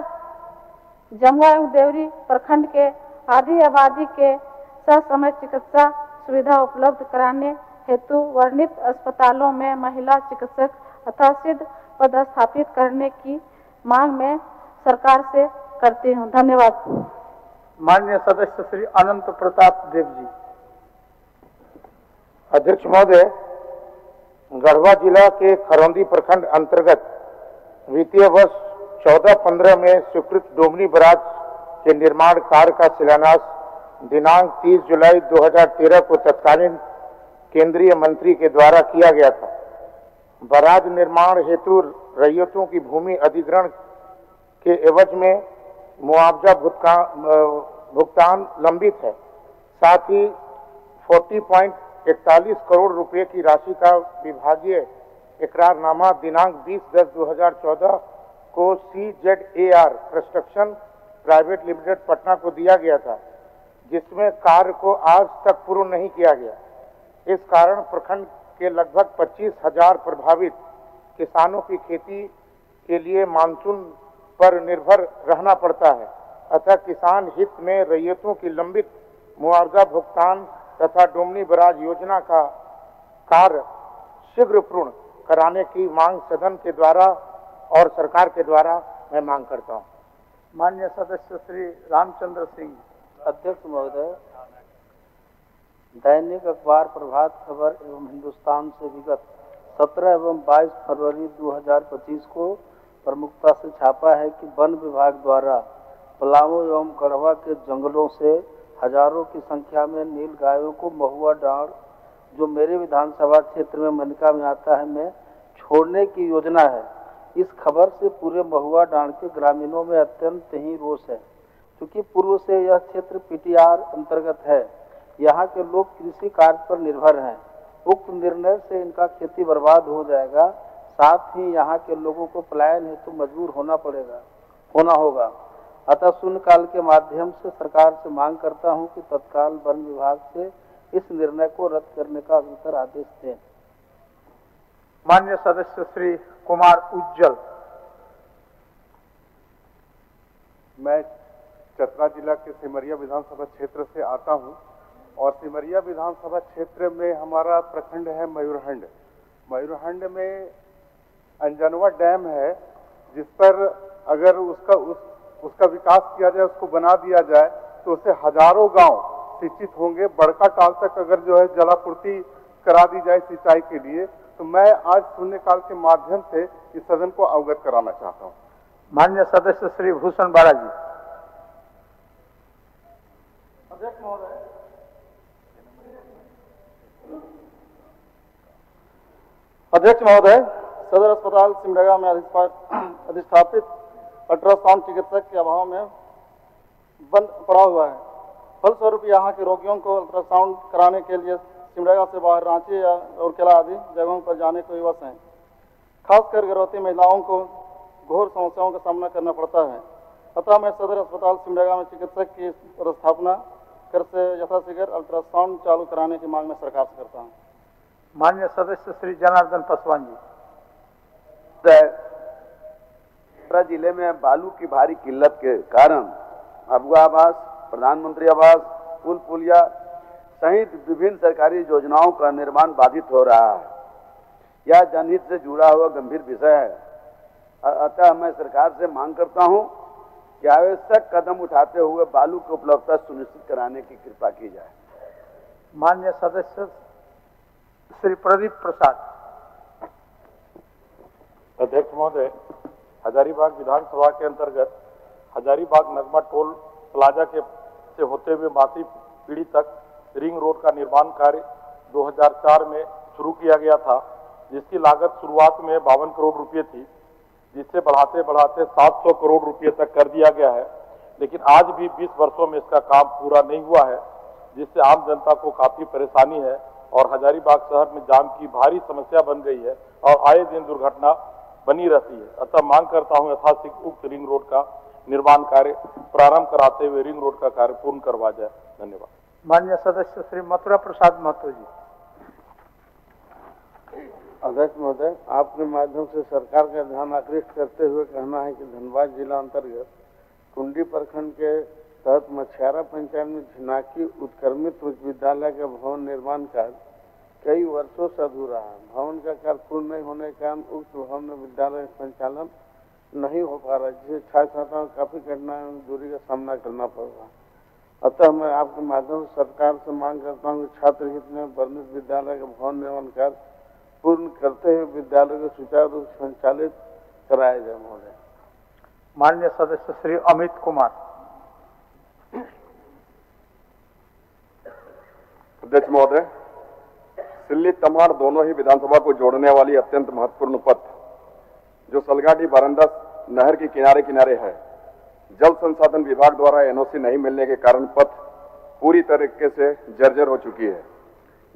जमुआ एवं देवरी प्रखंड के आधी आबादी के समय चिकित्सा सुविधा उपलब्ध कराने हेतु वर्णित अस्पतालों में महिला चिकित्सक अथवा सिद्ध पदस्थापित करने की मांग में सरकार से करती हूं। धन्यवाद। माननीय सदस्य श्री अनंत प्रताप देव जी। अध्यक्ष महोदय, गढ़वा जिला के खरौंदी प्रखंड अंतर्गत वित्तीय वर्ष 14-15 में स्वीकृत डोमनी बराज के निर्माण कार्य का शिलान्यास दिनांक 30 जुलाई 2013 को तत्कालीन केंद्रीय मंत्री के द्वारा किया गया था। बराज निर्माण हेतु रैयतों की भूमि अधिग्रहण के एवज में मुआवजा भुगतान लंबित है। साथ ही 40.41 करोड़ रुपए की राशि का विभागीय इकरारनामा दिनांक 20/10/2014 को CZAR construction private limited Patna को दिया गया था, जिसमें कार्य को आज तक पूर्ण नहीं किया गया। इस कारण प्रखंड के लगभग 25,000 प्रभावित किसानों की खेती के लिए मानसून पर निर्भर रहना पड़ता है। अतः किसान हित में रैयतों की लंबित मुआवजा भुगतान तथा डोमनी बराज योजना का कार्य शीघ्र पूर्ण कराने की मांग सदन के द्वारा और सरकार के द्वारा मैं मांग करता हूँ। माननीय सदस्य श्री रामचंद्र सिंह। अध्यक्ष महोदय, दैनिक अखबार प्रभात खबर एवं हिंदुस्तान से विगत 17 एवं 22 फरवरी 2025 को प्रमुखता से छापा है कि वन विभाग द्वारा पलामू एवं गढ़वा के जंगलों से हजारों की संख्या में नील गायों को महुआ डांड, जो मेरे विधानसभा क्षेत्र में मनका में आता है, में छोड़ने की योजना है। इस खबर से पूरे महुआ डांड के ग्रामीणों में अत्यंत ही रोष है, क्योंकि पूर्व से यह क्षेत्र पीटीआर अंतर्गत है। यहाँ के लोग कृषि कार्य पर निर्भर हैं। उक्त निर्णय से इनका खेती बर्बाद हो जाएगा, साथ ही यहाँ के लोगों को पलायन हेतु मजबूर होना होगा। अतः शून्यकाल के माध्यम से सरकार से मांग करता हूँ कि तत्काल वन विभाग से इस निर्णय को रद्द करने का अग्रिम आदेश दें। माननीय सदस्य श्री कुमार उज्जवल। मैं चतरा जिला के सिमरिया विधानसभा क्षेत्र से आता हूं और सिमरिया विधानसभा क्षेत्र में हमारा प्रखंड है मयूरहंड। मयूरहंड में अंजनवा डैम है, जिस पर अगर उसका विकास किया जाए, उसको बना दिया जाए, तो उससे हजारों गांव सिंचित होंगे। बड़का टाल तक अगर जो है जलापूर्ति करा दी जाए सिंचाई के लिए, तो मैं आज शून्यकाल के माध्यम से इस सदन को अवगत कराना चाहता हूं। माननीय सदस्य श्री भूषण बालाजी। अध्यक्ष महोदय, सदर अस्पताल सिमडेगा में अधिष्ठापित अल्ट्रासाउंड चिकित्सक के अभाव में बंद पड़ा हुआ है। फलस्वरूप यहाँ के रोगियों को अल्ट्रासाउंड कराने के लिए सिमडेगा से बाहर रांची या राउरकेला आदि जगहों पर जाने को विवश हैं। खासकर गर्भवती महिलाओं को घोर समस्याओं का सामना करना पड़ता है। अतः मैं सदर अस्पताल सिमडेगा में चिकित्सक की स्थापना कर से यथाशीघ्र अल्ट्रासाउंड चालू कराने की मांग मैं सरकार से करता हूँ। माननीय सदस्य श्री जनार्दन पासवान जी। चतरा जिले में बालू की भारी किल्लत के कारण अबुआ आवास, प्रधानमंत्री आवास, पुल पुलिया सहित विभिन्न सरकारी योजनाओं का निर्माण बाधित हो रहा है। यह जनहित से जुड़ा हुआ गंभीर विषय है। अतः मैं सरकार से मांग करता हूं कि आवश्यक कदम उठाते हुए बालू की उपलब्धता सुनिश्चित कराने की कृपा की जाए। माननीय सदस्य श्री प्रदीप प्रसाद। अध्यक्ष महोदय, हजारीबाग विधानसभा के अंतर्गत हजारीबाग नगमा टोल प्लाजा के से होते हुए मासी पीढ़ी तक रिंग रोड का निर्माण कार्य 2004 में शुरू किया गया था, जिसकी लागत शुरुआत में 52 करोड़ रुपए थी, जिससे बढ़ाते बढ़ाते 700 करोड़ रुपए तक कर दिया गया है। लेकिन आज भी 20 वर्षों में इसका काम पूरा नहीं हुआ है, जिससे आम जनता को काफी परेशानी है और हजारीबाग शहर में जाम की भारी समस्या बन गई है और आए दिन दुर्घटना बनी रहती है। अतः मांग करता हूं यथाशीघ्र उक्त रिंग रोड का निर्माण कार्य प्रारंभ कराते हुए रिंग रोड का कार्य पूर्ण करवा जाए। धन्यवाद। माननीय सदस्य श्री मथुरा प्रसाद महतो जी। अध्यक्ष महोदय, आपके माध्यम से सरकार का ध्यान आकृष्ट करते हुए कहना है कि धनबाद जिला अंतर्गत कुंडी प्रखंड के तहत मछियारा पंचायत में झिनाकी उत्क्रमित उच्च विद्यालय का भवन निर्माण कार्य कई वर्षों से अधूरा है। भवन का कार्य पूर्ण नहीं होने के कारण उक्त भवन में विद्यालय संचालन नहीं हो पा रहा, जिससे छात्र छात्राओं को काफी कठिनाई दूरी का सामना करना पड़ रहा है। अतः मैं आपके माध्यम से सरकार से मांग करता हूँ कि छात्र हित में वर्णित विद्यालय का भवन निर्माण कार्य पूर्ण करते हुए विद्यालय को सुचारू रूप से संचालित कराया जाए। महोदय। माननीय सदस्य श्री अमित कुमार। अध्यक्ष महोदय, सिल्ली तमाड़ दोनों ही विधानसभा को जोड़ने वाली अत्यंत महत्वपूर्ण पथ, जो सलगाटी बारंदा नहर के किनारे किनारे है, जल संसाधन विभाग द्वारा एनओसी नहीं मिलने के कारण पथ पूरी तरीके से जर्जर हो चुकी है।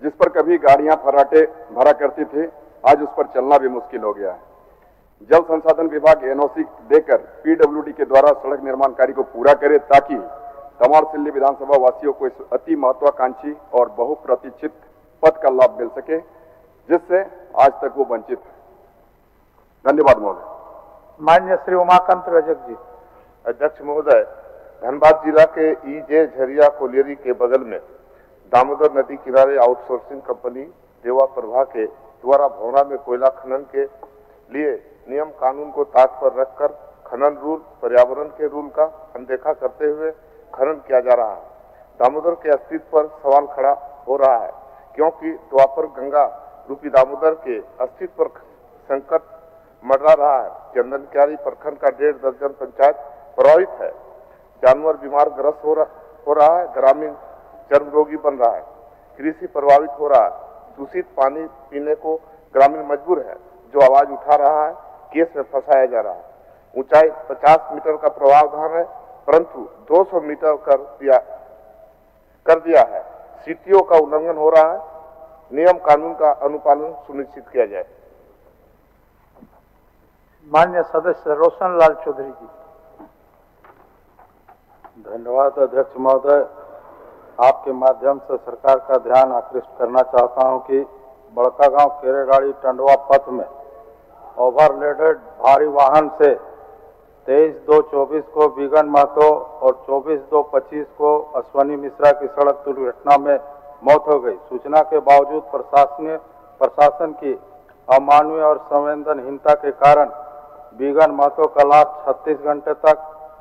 जिस पर कभी गाड़ियां फर्राटे भरा करती थी, आज उस पर चलना भी मुश्किल हो गया है। जल संसाधन विभाग एनओसी देकर पीडब्ल्यूडी के द्वारा सड़क निर्माण कार्य को पूरा करे, ताकि तमाड़ सिल्ली विधानसभा वासियों को इस अति महत्वाकांक्षी और बहुप्रतीक्षित पथ का लाभ मिल सके, जिससे आज तक वो वंचित है। धन्यवाद महोदय। माननीय श्री उमाकांत रजक जी। अध्यक्ष महोदय, धनबाद जिला के ईजे झरिया कोलियरी के बगल में दामोदर नदी किनारे आउटसोर्सिंग कंपनी देवा प्रभा के द्वारा भौरा में कोयला खनन के लिए नियम कानून को ताक पर रखकर खनन रूल, पर्यावरण के रूल का अनदेखा करते हुए खनन किया जा रहा है। दामोदर के अस्तित्व पर सवाल खड़ा हो रहा है, क्योंकि द्वापर गंगा रूपी दामोदर के अस्तित्व पर संकट मंडरा रहा है। चंदनक्यारी प्रखंड का 1.5 दर्जन पंचायत प्रभावित है। जानवर बीमार ग्रस्त हो रहा है। ग्रामीण चर्म रोगी बन रहा है। कृषि प्रभावित हो रहा है। दूषित पानी पीने को ग्रामीण मजबूर है। जो आवाज उठा रहा है, केस में फंसाया जा रहा है। ऊंचाई 50 मीटर का प्रावधान है, परंतु 200 मीटर कर दिया है। सीटीओ का उल्लंघन हो रहा है। नियम कानून का अनुपालन सुनिश्चित किया जाए। माननीय सदस्य रोशन लाल चौधरी जी। धन्यवाद अध्यक्ष महोदय। आपके माध्यम से सरकार का ध्यान आकृष्ट करना चाहता हूं कि बड़कागांव केरेगाड़ी टंडवा पथ में ओवरलोडेड भारी वाहन से 23/2/24 को बिगन महतो और 24/2/25 को अश्वनी मिश्रा की सड़क दुर्घटना में मौत हो गई। सूचना के बावजूद प्रशासन की अमानवीय और संवेदनहीनता के कारण बिगन महतो का लाश 36 घंटे तक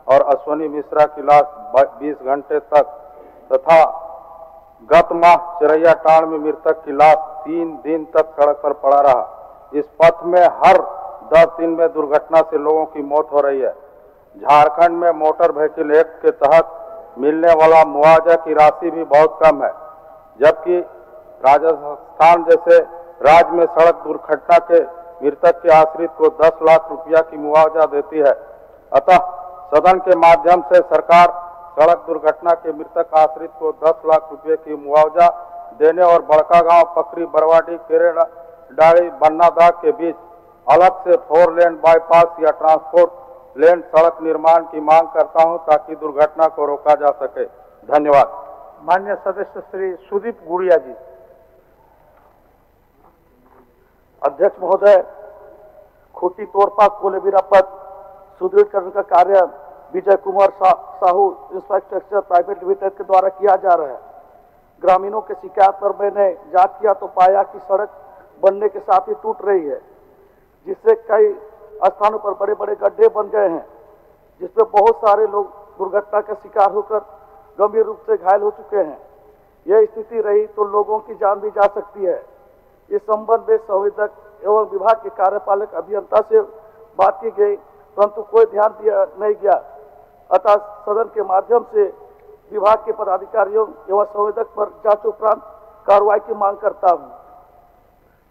और अश्वनी मिश्रा की लाश 20 घंटे तक तथा गत माह चिरैया टाण में मृतक की लाश 3 दिन तक सड़क पर पड़ा रहा। इस पथ में हर 10 दिन में दुर्घटना से लोगों की मौत हो रही है। झारखंड में मोटर व्हीकल एक्ट के तहत मिलने वाला मुआवजा की राशि भी बहुत कम है, जबकि राजस्थान जैसे राज्य में सड़क दुर्घटना के मृतक के आश्रित को 10 लाख रुपया की मुआवजा देती है। अतः सदन के माध्यम से सरकार सड़क दुर्घटना के मृतक आश्रित को 10 लाख रुपये की मुआवजा देने और बड़कागांव, पकरी, बरवाडी, केरेडाड़ी, बन्नादाग के बीच अलग से 4 लेन बाईपास या ट्रांसपोर्ट लेन सड़क निर्माण की मांग करता हूं, ताकि दुर्घटना को रोका जा सके। धन्यवाद। माननीय सदस्य श्री सुदीप गुड़िया जी। अध्यक्ष महोदय, खूटी तोरपा कोलेबिरा पथ सुदृढ़ीकरण का कार्य Vijay Kumar Sahu infrastructure private limited के द्वारा किया जा रहा है। ग्रामीणों के शिकायत पर मैंने जांच किया तो पाया कि सड़क बनने के साथ ही टूट रही है, जिससे कई स्थानों पर बड़े बड़े गड्ढे बन गए हैं, जिसमें बहुत सारे लोग दुर्घटना का शिकार होकर गंभीर रूप से घायल हो चुके हैं। यह स्थिति रही तो लोगों की जान भी जा सकती है। इस संबंध में संवेदक एवं विभाग के कार्यपालक अभियंता से बात की गई, परंतु कोई ध्यान दिया नहीं गया। अतः सदन के माध्यम से विभाग के पदाधिकारियों एवं संवेदक पर जांच उपरांत कार्रवाई की मांग करता हूं।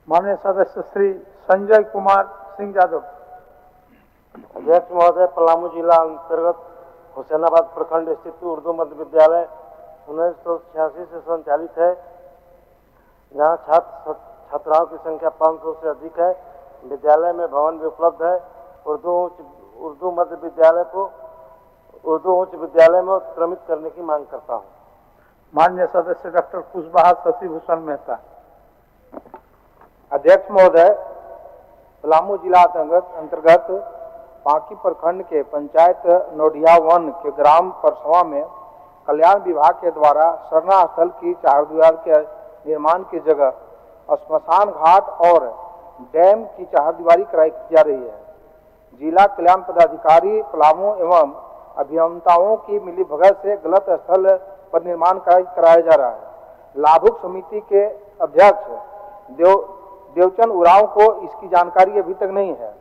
माननीय सदस्य श्री संजय कुमार सिंह यादव। अध्यक्ष महोदय, पलामू जिला अंतर्गत हुसैनाबाद प्रखंड स्थित उर्दू मध्य विद्यालय 1986 से संचालित है, जहां छात्राओं की संख्या 500 से अधिक है। विद्यालय में भवन भी उपलब्ध है। उर्दू मध्य विद्यालय को उर्दू उच्च विद्यालय में उत्क्रमित करने की मांग करता हूं। माननीय सदस्य डॉक्टर कुशवाहा शशिभूषण मेहता। अध्यक्ष महोदय, पलामू जिला अंतर्गत पांकी प्रखंड के पंचायत नोडिया 1 के ग्राम परसवा में कल्याण विभाग के द्वारा सरना स्थल की चारदीवार के निर्माण की जगह श्मशान घाट और डैम की चारदीवारी कराई जा रही है। जिला कल्याण पदाधिकारी पलामू एवं अभियंताओं की मिलीभगत से गलत स्थल पर निर्माण कराया जा रहा है। लाभुक समिति के अध्यक्ष देवचंद उरांव को इसकी जानकारी अभी तक नहीं है।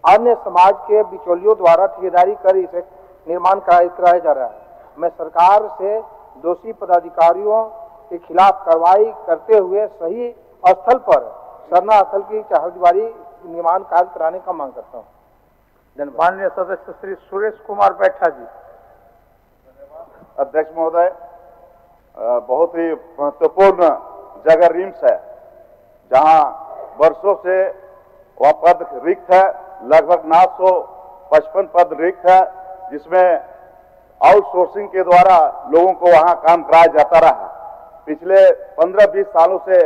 अन्य समाज के बिचौलियों द्वारा ठेकेदारी कर इसे निर्माण कराया जा रहा है। मैं सरकार से दोषी पदाधिकारियों के खिलाफ कार्रवाई करते हुए सही स्थल पर सरना स्थल की चारदीवारी निर्माण कार्य कराने का मांग करता हूँ। माननीय सदस्य श्री सुरेश कुमार बैठा जी। अध्यक्ष महोदय, बहुत ही महत्वपूर्ण जगह रिम्स है, जहां वर्षों से वह पद रिक्त है। लगभग 955 पद रिक्त है, जिसमें आउटसोर्सिंग के द्वारा लोगों को वहां काम कराया जाता रहा। पिछले 15-20 सालों से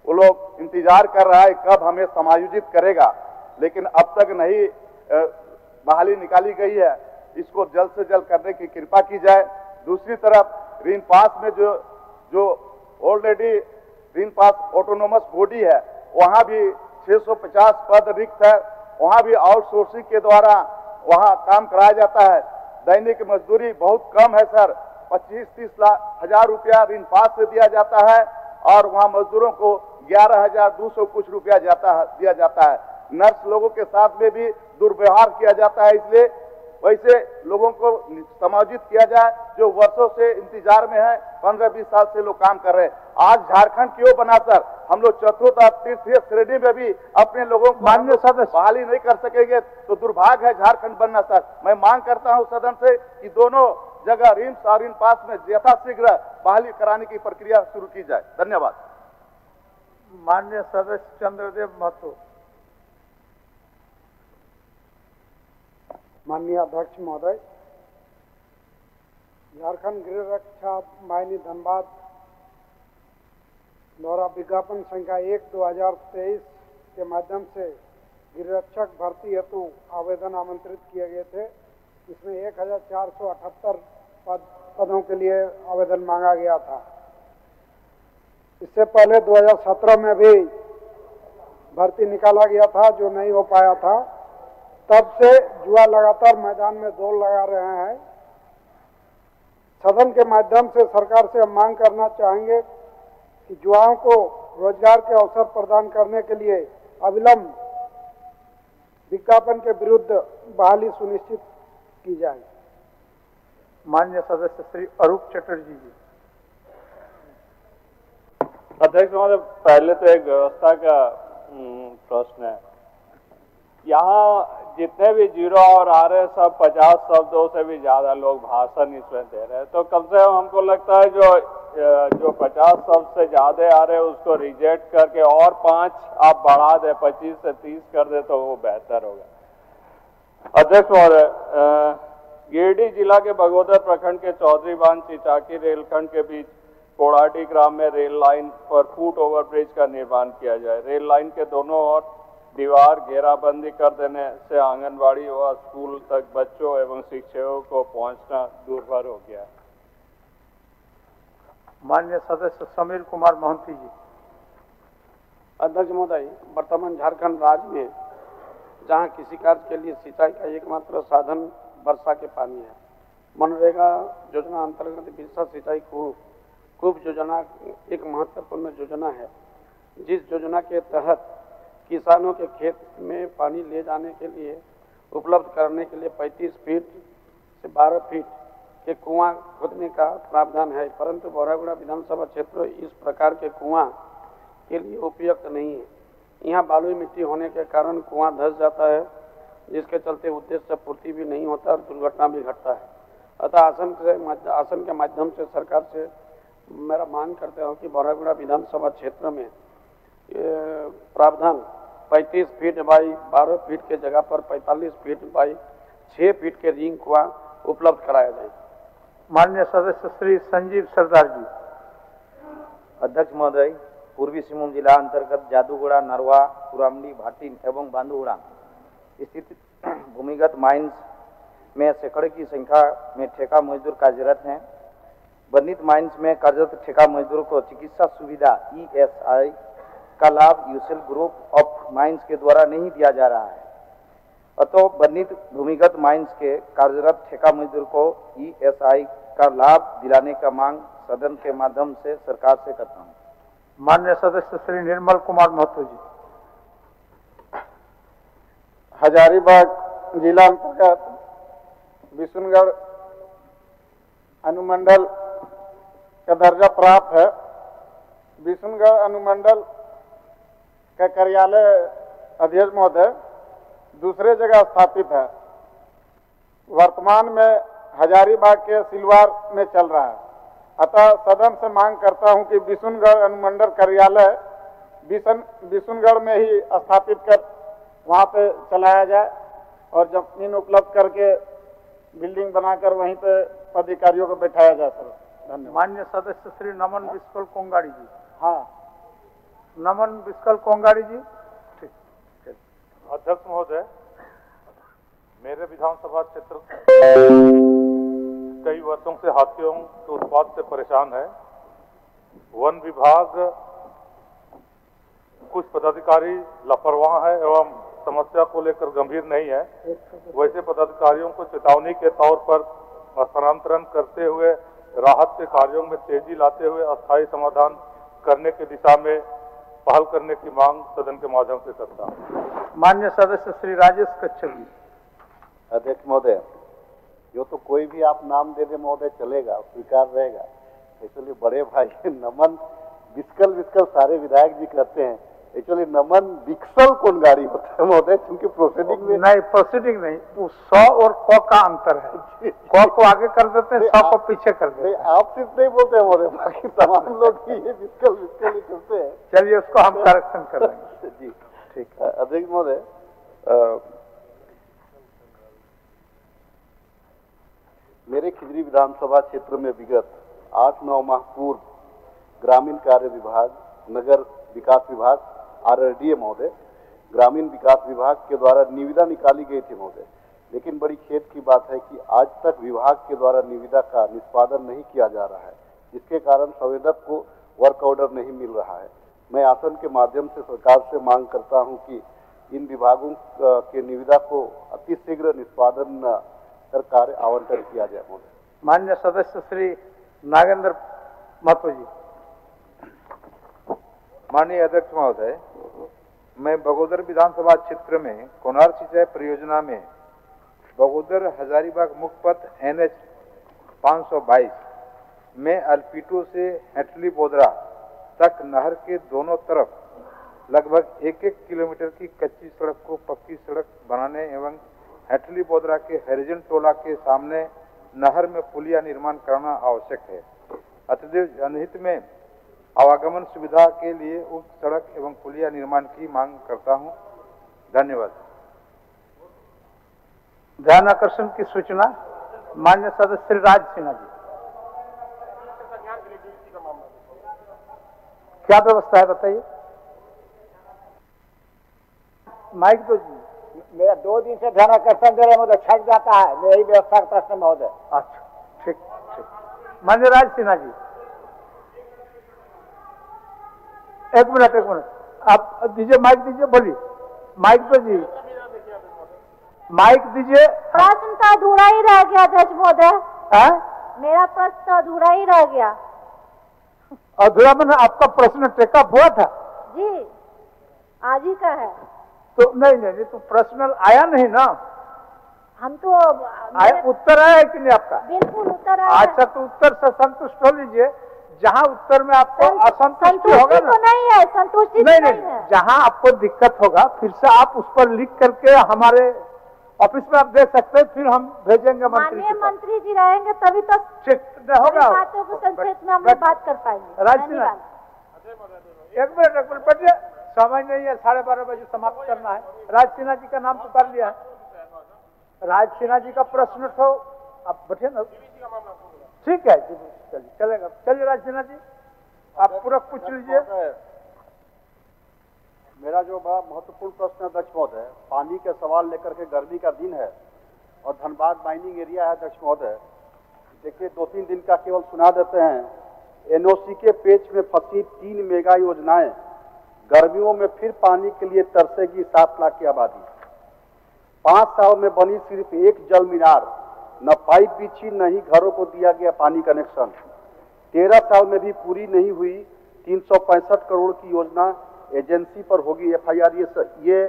वो लोग इंतजार कर रहा है कब हमें समायोजित करेगा, लेकिन अब तक नहीं बहाली निकाली गई है। इसको जल्द से जल्द करने की कृपा की जाए। दूसरी तरफ ऋण पास में जो ऑलरेडी ऋण पास ऑटोनोमस बॉडी है, वहाँ भी 650 पद रिक्त है, वहाँ भी आउटसोर्सिंग के द्वारा वहाँ काम कराया जाता है। दैनिक मजदूरी बहुत कम है सर, 25-30 हजार रुपया ऋण पास से दिया जाता है और वहाँ मजदूरों को 11,200 कुछ रुपया दिया जाता है। नर्स लोगों के साथ में भी दुर्व्यवहार किया जाता है, इसलिए वैसे लोगों को समायोजित किया जाए जो वर्षों से इंतजार में है, 15-20 साल से लोग काम कर रहे हैं। आज झारखंड क्यों बना सर? हम लोग चतुर्थ तृतीय श्रेणी में भी अपने लोगों को मान्य सदस्य बहाली नहीं कर सकेंगे तो दुर्भाग्य है झारखंड बनना सर। मैं मांग करता हूं सदन से कि दोनों जगह रिम्स और इन पास में यथाशीघ्र बहाली कराने की प्रक्रिया शुरू की जाए। धन्यवाद। मान्य सदस्य चंद्रदेव महतो। माननीय अध्यक्ष महोदय, झारखंड गृह रक्षा वाहिनी धनबाद द्वारा विज्ञापन संख्या 1/2023 के माध्यम से गृह रक्षक भर्ती हेतु आवेदन आमंत्रित किए गए थे। इसमें 1478 पदों के लिए आवेदन मांगा गया था। इससे पहले 2017 में भी भर्ती निकाला गया था जो नहीं हो पाया था। तब से युवा लगातार मैदान में दौड़ लगा रहे हैं। सदन के माध्यम से सरकार से हम मांग करना चाहेंगे कि युवाओं को रोजगार के अवसर प्रदान करने के लिए अविलंब विज्ञापन के विरुद्ध बहाली सुनिश्चित की जाए। माननीय सदस्य श्री अरूप चटर्जी जी। अध्यक्ष महोदय, पहले तो एक व्यवस्था का प्रश्न है। यहाँ जितने भी जीरो और आ रहे सब 50 शब्दों से भी ज्यादा लोग भाषण इसमें दे रहे हैं, तो कम से कम हमको लगता है जो 50 शब्द से ज्यादा आ रहे हैं उसको रिजेक्ट करके और 5 आप बढ़ा दे, 25 से 30 कर दे तो वो बेहतर होगा। अध्यक्ष महोदय, गिरिडीह जिला के बगोदर प्रखंड के चौधरी बांध चिचाकी रेलखंड के बीच कोड़ाटी ग्राम में रेल लाइन पर फुट ओवर ब्रिज का निर्माण किया जाए। रेल लाइन के दोनों ओर दीवार घेराबंदी कर देने से आंगनबाड़ी व स्कूल तक बच्चों एवं शिक्षकों को पहुंचना दुर्भर हो गया। माननीय सदस्य समीर कुमार मोहंती जी। अध्यक्ष महोदय, वर्तमान झारखंड राज्य में जहां किसी कार्य के लिए सिंचाई का एकमात्र साधन वर्षा के पानी है, मनरेगा योजना अंतर्गत वर्षा सिंचाई कूप योजना एक महत्वपूर्ण योजना है, जिस योजना के तहत किसानों के खेत में पानी ले जाने के लिए उपलब्ध करने के लिए 35 फीट से 12 फीट के कुआं खोदने का प्रावधान है, परंतु बौरागुड़ा विधानसभा क्षेत्र इस प्रकार के कुआं के लिए उपयुक्त नहीं है। यहाँ बालुई मिट्टी होने के कारण कुआं धंस जाता है, जिसके चलते उद्देश्य पूर्ति भी नहीं होता और दुर्घटना भी घटता है। अतः आसन के माध्यम से सरकार से मेरा मांग करते हो कि बौरागुड़ा विधानसभा क्षेत्र में प्रावधान 35 फीट बाई 12 फीट के जगह पर 45 फीट बाई 6 फीट के रिंग कुआं उपलब्ध कराया जाए। माननीय सदस्य श्री संजीव सरदार जी। अध्यक्ष महोदय, पूर्वी सिंहभूम जिला अंतर्गत जादूगोड़ा, नरवा, कुरामडी, भाटी एवं बांदुगुड़ा स्थित भूमिगत माइंस में सैकड़ों की संख्या में ठेका मजदूर कार्यरत हैं। बंधित माइंस में कार्यरत ठेका मजदूरों को चिकित्सा सुविधा ESI का लाभ यूसेल ग्रुप ऑफ माइंस के द्वारा नहीं दिया जा रहा है। अतः बंधित भूमिगत माइंस के कार्यरत ठेका मजदूर को ESI का लाभ दिलाने का मांग सदन के माध्यम से सरकार से करता हूँ। माननीय सदस्य श्री निर्मल कुमार महतो जी। हजारीबाग जिला अंतर्गत बिशुनगढ़ अनुमंडल का दर्जा प्राप्त है। बिशुनगढ़ अनुमंडल का कार्यालय अध्यक्ष महोदय दूसरे जगह स्थापित है, वर्तमान में हजारीबाग के सिलवार में चल रहा है। अतः सदन से मांग करता हूं कि बिशुनगढ़ अनुमंडल कार्यालय बिशुनगढ़ में ही स्थापित कर वहां पे चलाया जाए और जमीन उपलब्ध करके बिल्डिंग बनाकर वहीं पे अधिकारियों को बैठाया जाए। सर धन्यवाद। माननीय सदस्य श्री नमन बिस्कल कोंगाड़ी जी। हाँ, नमन बिस्कल कोंगाड़ी जी। ठीक। अध्यक्ष महोदय, मेरे विधानसभा क्षेत्र कई वर्षों से हाथियों के उत्पात से परेशान है। वन विभाग कुछ पदाधिकारी लापरवाह है एवं समस्या को लेकर गंभीर नहीं है, वैसे पदाधिकारियों को चेतावनी के तौर पर स्थानांतरण करते हुए राहत के कार्यों में तेजी लाते हुए अस्थायी समाधान करने की दिशा में पहल करने की मांग सदन के माध्यम से करता हूं। माननीय सदस्य श्री राजेश कच्छप जी। अध्यक्ष महोदय, यो तो कोई भी आप नाम दे दे महोदय चलेगा, स्वीकार रहेगा। एक्चुअली बड़े भाई नमन विस्कल सारे विधायक जी करते हैं। एक्चुअली नमन विक्सल कौन गाड़ी होता है महोदय, क्योंकि प्रोसीडिंग में नहीं, प्रोसीडिंग नहीं, वो 100 और क का अंतर है। क को आगे कर देते हैं, 100 को पीछे कर देते हैं। आप सिर्फ नहीं बोलते हैं महोदय, बाकी तमाम लोग ही ये विस्कल ही करते हैं। चलिए उसको हम करेक्शन कर लेंगे। जी ठीक है। अध्यक्ष महोदय, मेरे खिजरी विधानसभा क्षेत्र में विगत 8-9 माह पूर्व ग्रामीण कार्य विभाग, नगर विकास विभाग, RRDA महोदय, ग्रामीण विकास विभाग के द्वारा निविदा निकाली गई थी महोदय, लेकिन बड़ी खेद की बात है कि आज तक विभाग के द्वारा निविदा का निष्पादन नहीं किया जा रहा है, जिसके कारण संवेदक को वर्क ऑर्डर नहीं मिल रहा है। मैं आसन के माध्यम से सरकार से मांग करता हूं कि इन विभागों के निविदा को अतिशीघ्र निष्पादन कर कार्य आवंटन किया जाए महोदय। माननीय सदस्य श्री नागेंद्र महतो जी। माननीय अध्यक्ष महोदय, मैं बगोदर विधानसभा क्षेत्र में कोनार सिंचाई परियोजना में बगोदर हजारीबाग मुख्य पथ NH 522 में अल्पीटो से हेटली बोदरा तक नहर के दोनों तरफ लगभग 1-1 किलोमीटर की कच्ची सड़क को पक्की सड़क बनाने एवं हेटली बोदरा के हरिजन टोला के सामने नहर में पुलिया निर्माण करना आवश्यक है। अत्यधिक जनहित में आवागमन सुविधा के लिए उक्त सड़क एवं पुलिया निर्माण की मांग करता हूं। धन्यवाद। ध्यान आकर्षण की सूचना माननीय सदस्य श्री राज सिन्हा जी। क्या व्यवस्था है बताइए। माइक तो मेरा 2 दिन से ध्यान आकर्षण दे रहे महोदय, छट जाता है, मेरी व्यवस्था का प्रश्न महोदय। अच्छा ठीक ठीक। माननीय राज सिन्हा जी, एक मिनट आप दीजिए, माइक दीजिए, बोलिए। माइक पे जी, माइक दीजिए। प्रश्न तो अधूरा ही रह गया अध्यक्ष महोदय। मेरा प्रश्न तो अधूरा ही रह गया। अधूरा मैंने आपका प्रश्न टेकअप हुआ था जी, आज ही का है। तो नहीं तो प्रश्न आया नहीं ना। हम तो उत्तर आया है कि नहीं आपका? बिल्कुल उत्तर आया। अच्छा तो उत्तर से संतुष्ट हो लीजिए। जहाँ उत्तर में आपको असंतुष्टि होगा ना, तो नहीं है, संतुष्टि नहीं है। जहाँ आपको दिक्कत होगा फिर से आप उस पर लिख करके हमारे ऑफिस में आप दे सकते हैं, फिर हम भेजेंगे मंत्री जी रहेंगे तभी तो होगा। बातों को संक्षेप में हम बात कर पाएंगे। राजसिन्हा, एक मिनट बैठिए, समय नहीं है, 12:30 बजे समाप्त करना है। राज सिन्हा जी का नाम पुकार लिया है। राज सिन्हा जी का प्रश्न तो आप बैठिए ना। ठीक है जी, चलेगा। चलिए राज सिन्हा जी, आप पूरा पूछ लीजिए। मेरा जो बड़ा महत्वपूर्ण प्रश्न है अध्यक्ष महोदय, पानी के सवाल लेकर के, गर्मी का दिन है और धनबाद माइनिंग एरिया है अध्यक्ष महोदय। देखिए 2-3 दिन का केवल सुना देते हैं। NOC के पेच में फंसी 3 मेगा योजनाएं, गर्मियों में फिर पानी के लिए तरसेगी 7 लाख की आबादी। 5 साल में बनी सिर्फ एक जल मीनार, न पाइप बिछी न ही घरों को दिया गया पानी कनेक्शन। 13 साल में भी पूरी नहीं हुई 365 करोड़ की योजना, एजेंसी पर होगी FIR। ये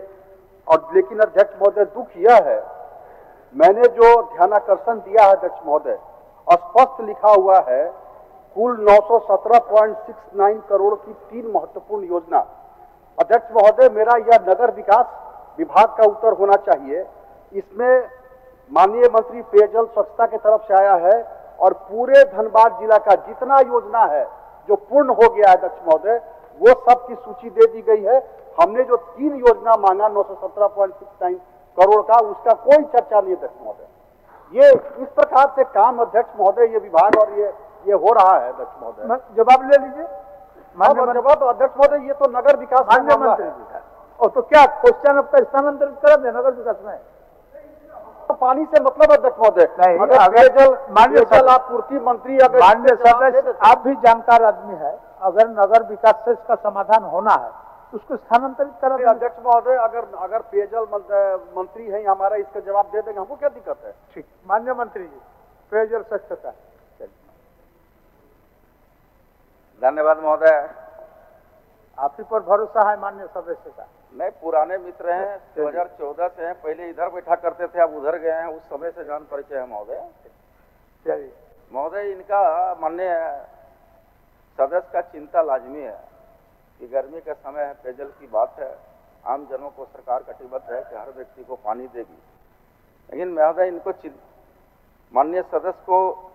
और लेकिन अध्यक्ष महोदय दुख यह है, मैंने जो ध्यानाकर्षण दिया है अध्यक्ष महोदय, स्पष्ट लिखा हुआ है कुल 917.69 करोड़ की 3 महत्वपूर्ण योजना। अध्यक्ष महोदय, मेरा यह नगर विकास विभाग का उत्तर होना चाहिए। इसमें माननीय मंत्री पेयजल स्वच्छता की तरफ से आया है और पूरे धनबाद जिला का जितना योजना है जो पूर्ण हो गया है अध्यक्ष महोदय, वो सब की सूची दे दी गई है। हमने जो 3 योजना मांगा 917.69 करोड़ का, उसका कोई चर्चा नहीं अध्यक्ष महोदय। ये इस प्रकार से काम अध्यक्ष महोदय, ये विभाग और ये हो रहा है अध्यक्ष महोदय। जवाब ले लीजिए। जवाब अध्यक्ष महोदय, ये तो नगर विकास माननीय मंत्री जी, और तो क्या क्वेश्चन आपका स्थानांतरित कर दे नगर विकास में? तो पानी से मतलब अध्यक्ष महोदय नहीं, माननीय जल आपूर्ति मंत्री, माननीय सदस्य आप भी जानकार आदमी है, अगर नगर विकास से इसका समाधान होना है उसको स्थानांतरित करा दें। अध्यक्ष महोदय, अगर पेयजल मंत्री हैं हमारा, इसका जवाब दे देंगे, हमको क्या दिक्कत है? ठीक, माननीय मंत्री जी, पेयजल स्वच्छता। धन्यवाद महोदय। आप ही पर भरोसा है माननीय सदस्य का। नहीं, पुराने मित्र हैं, 2014 से हैं, पहले इधर बैठा करते थे, अब उधर गए हैं, उस समय से जान परिचय है महोदय। चलिए महोदय, इनका माननीय सदस्य का चिंता लाजमी है कि गर्मी का समय है, पेयजल की बात है, आम जनों को सरकार कटिबद्ध है कि हर व्यक्ति को पानी देगी। लेकिन महोदय, इनको माननीय सदस्य को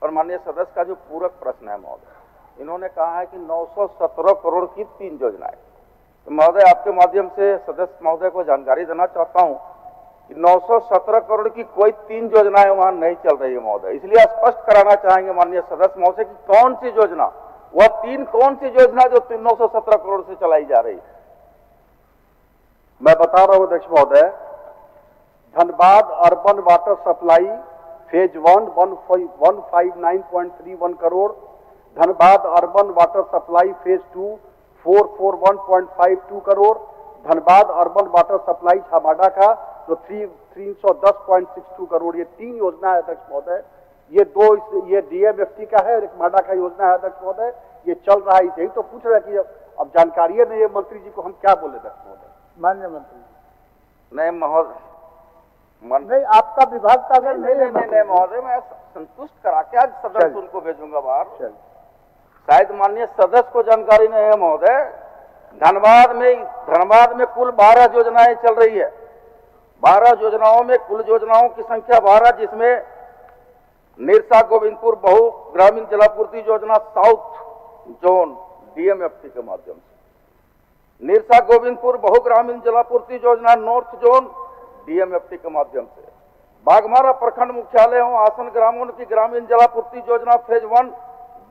और माननीय सदस्य का जो पूरक प्रश्न है महोदय, इन्होंने कहा है कि 917 करोड़ की 3 योजनाएं। तो महोदय, आपके माध्यम से सदस्य महोदय को जानकारी देना चाहता हूं कि 917 करोड़ की कोई 3 योजनाएं वहां नहीं चल रही है महोदय। इसलिए स्पष्ट कराना चाहेंगे माननीय सदस्य महोदय की कौन सी योजना, वह 3 कौन सी योजना जो 917 करोड़ से चलाई जा रही है। मैं बता रहा हूं अध्यक्ष महोदय, Dhanbad urban water supply phase 1 159.31 crore, Dhanbad urban water supply phase 2 441.52 crore, Dhanbad urban water supply Chhamada का जो 310.62 करोड़, ये 3 योजना है अध्यक्ष महोदय। ये डीएमएफटी का है, एक माडा का योजना है अध्यक्ष महोदय, ये चल रहा है। यही तो पूछ रहे कि अब जानकारी नहीं है मंत्री जी को, हम क्या बोले अध्यक्ष महोदय। माननीय मंत्री जी। नहीं महोदय, नहीं, आपका विभाग का अगर नहीं महोदय, मैं संतुष्ट करा के आज सदस्य उनको भेजूंगा बाहर। शायद माननीय सदस्य को जानकारी नहीं है महोदय, धनबाद में कुल 12 योजनाएं चल रही है। 12 योजनाओं में कुल योजनाओं की संख्या 12, जिसमें निरसा गोविंदपुर बहु ग्रामीण जलापूर्ति योजना साउथ जोन डीएमएफटी के माध्यम से, निरसा गोविंदपुर बहु ग्रामीण जलापूर्ति योजना नॉर्थ जोन डीएमएफटी के माध्यम से, बाघमारा प्रखंड मुख्यालय हो आसन ग्रामों की ग्रामीण जलापूर्ति योजना फेज 1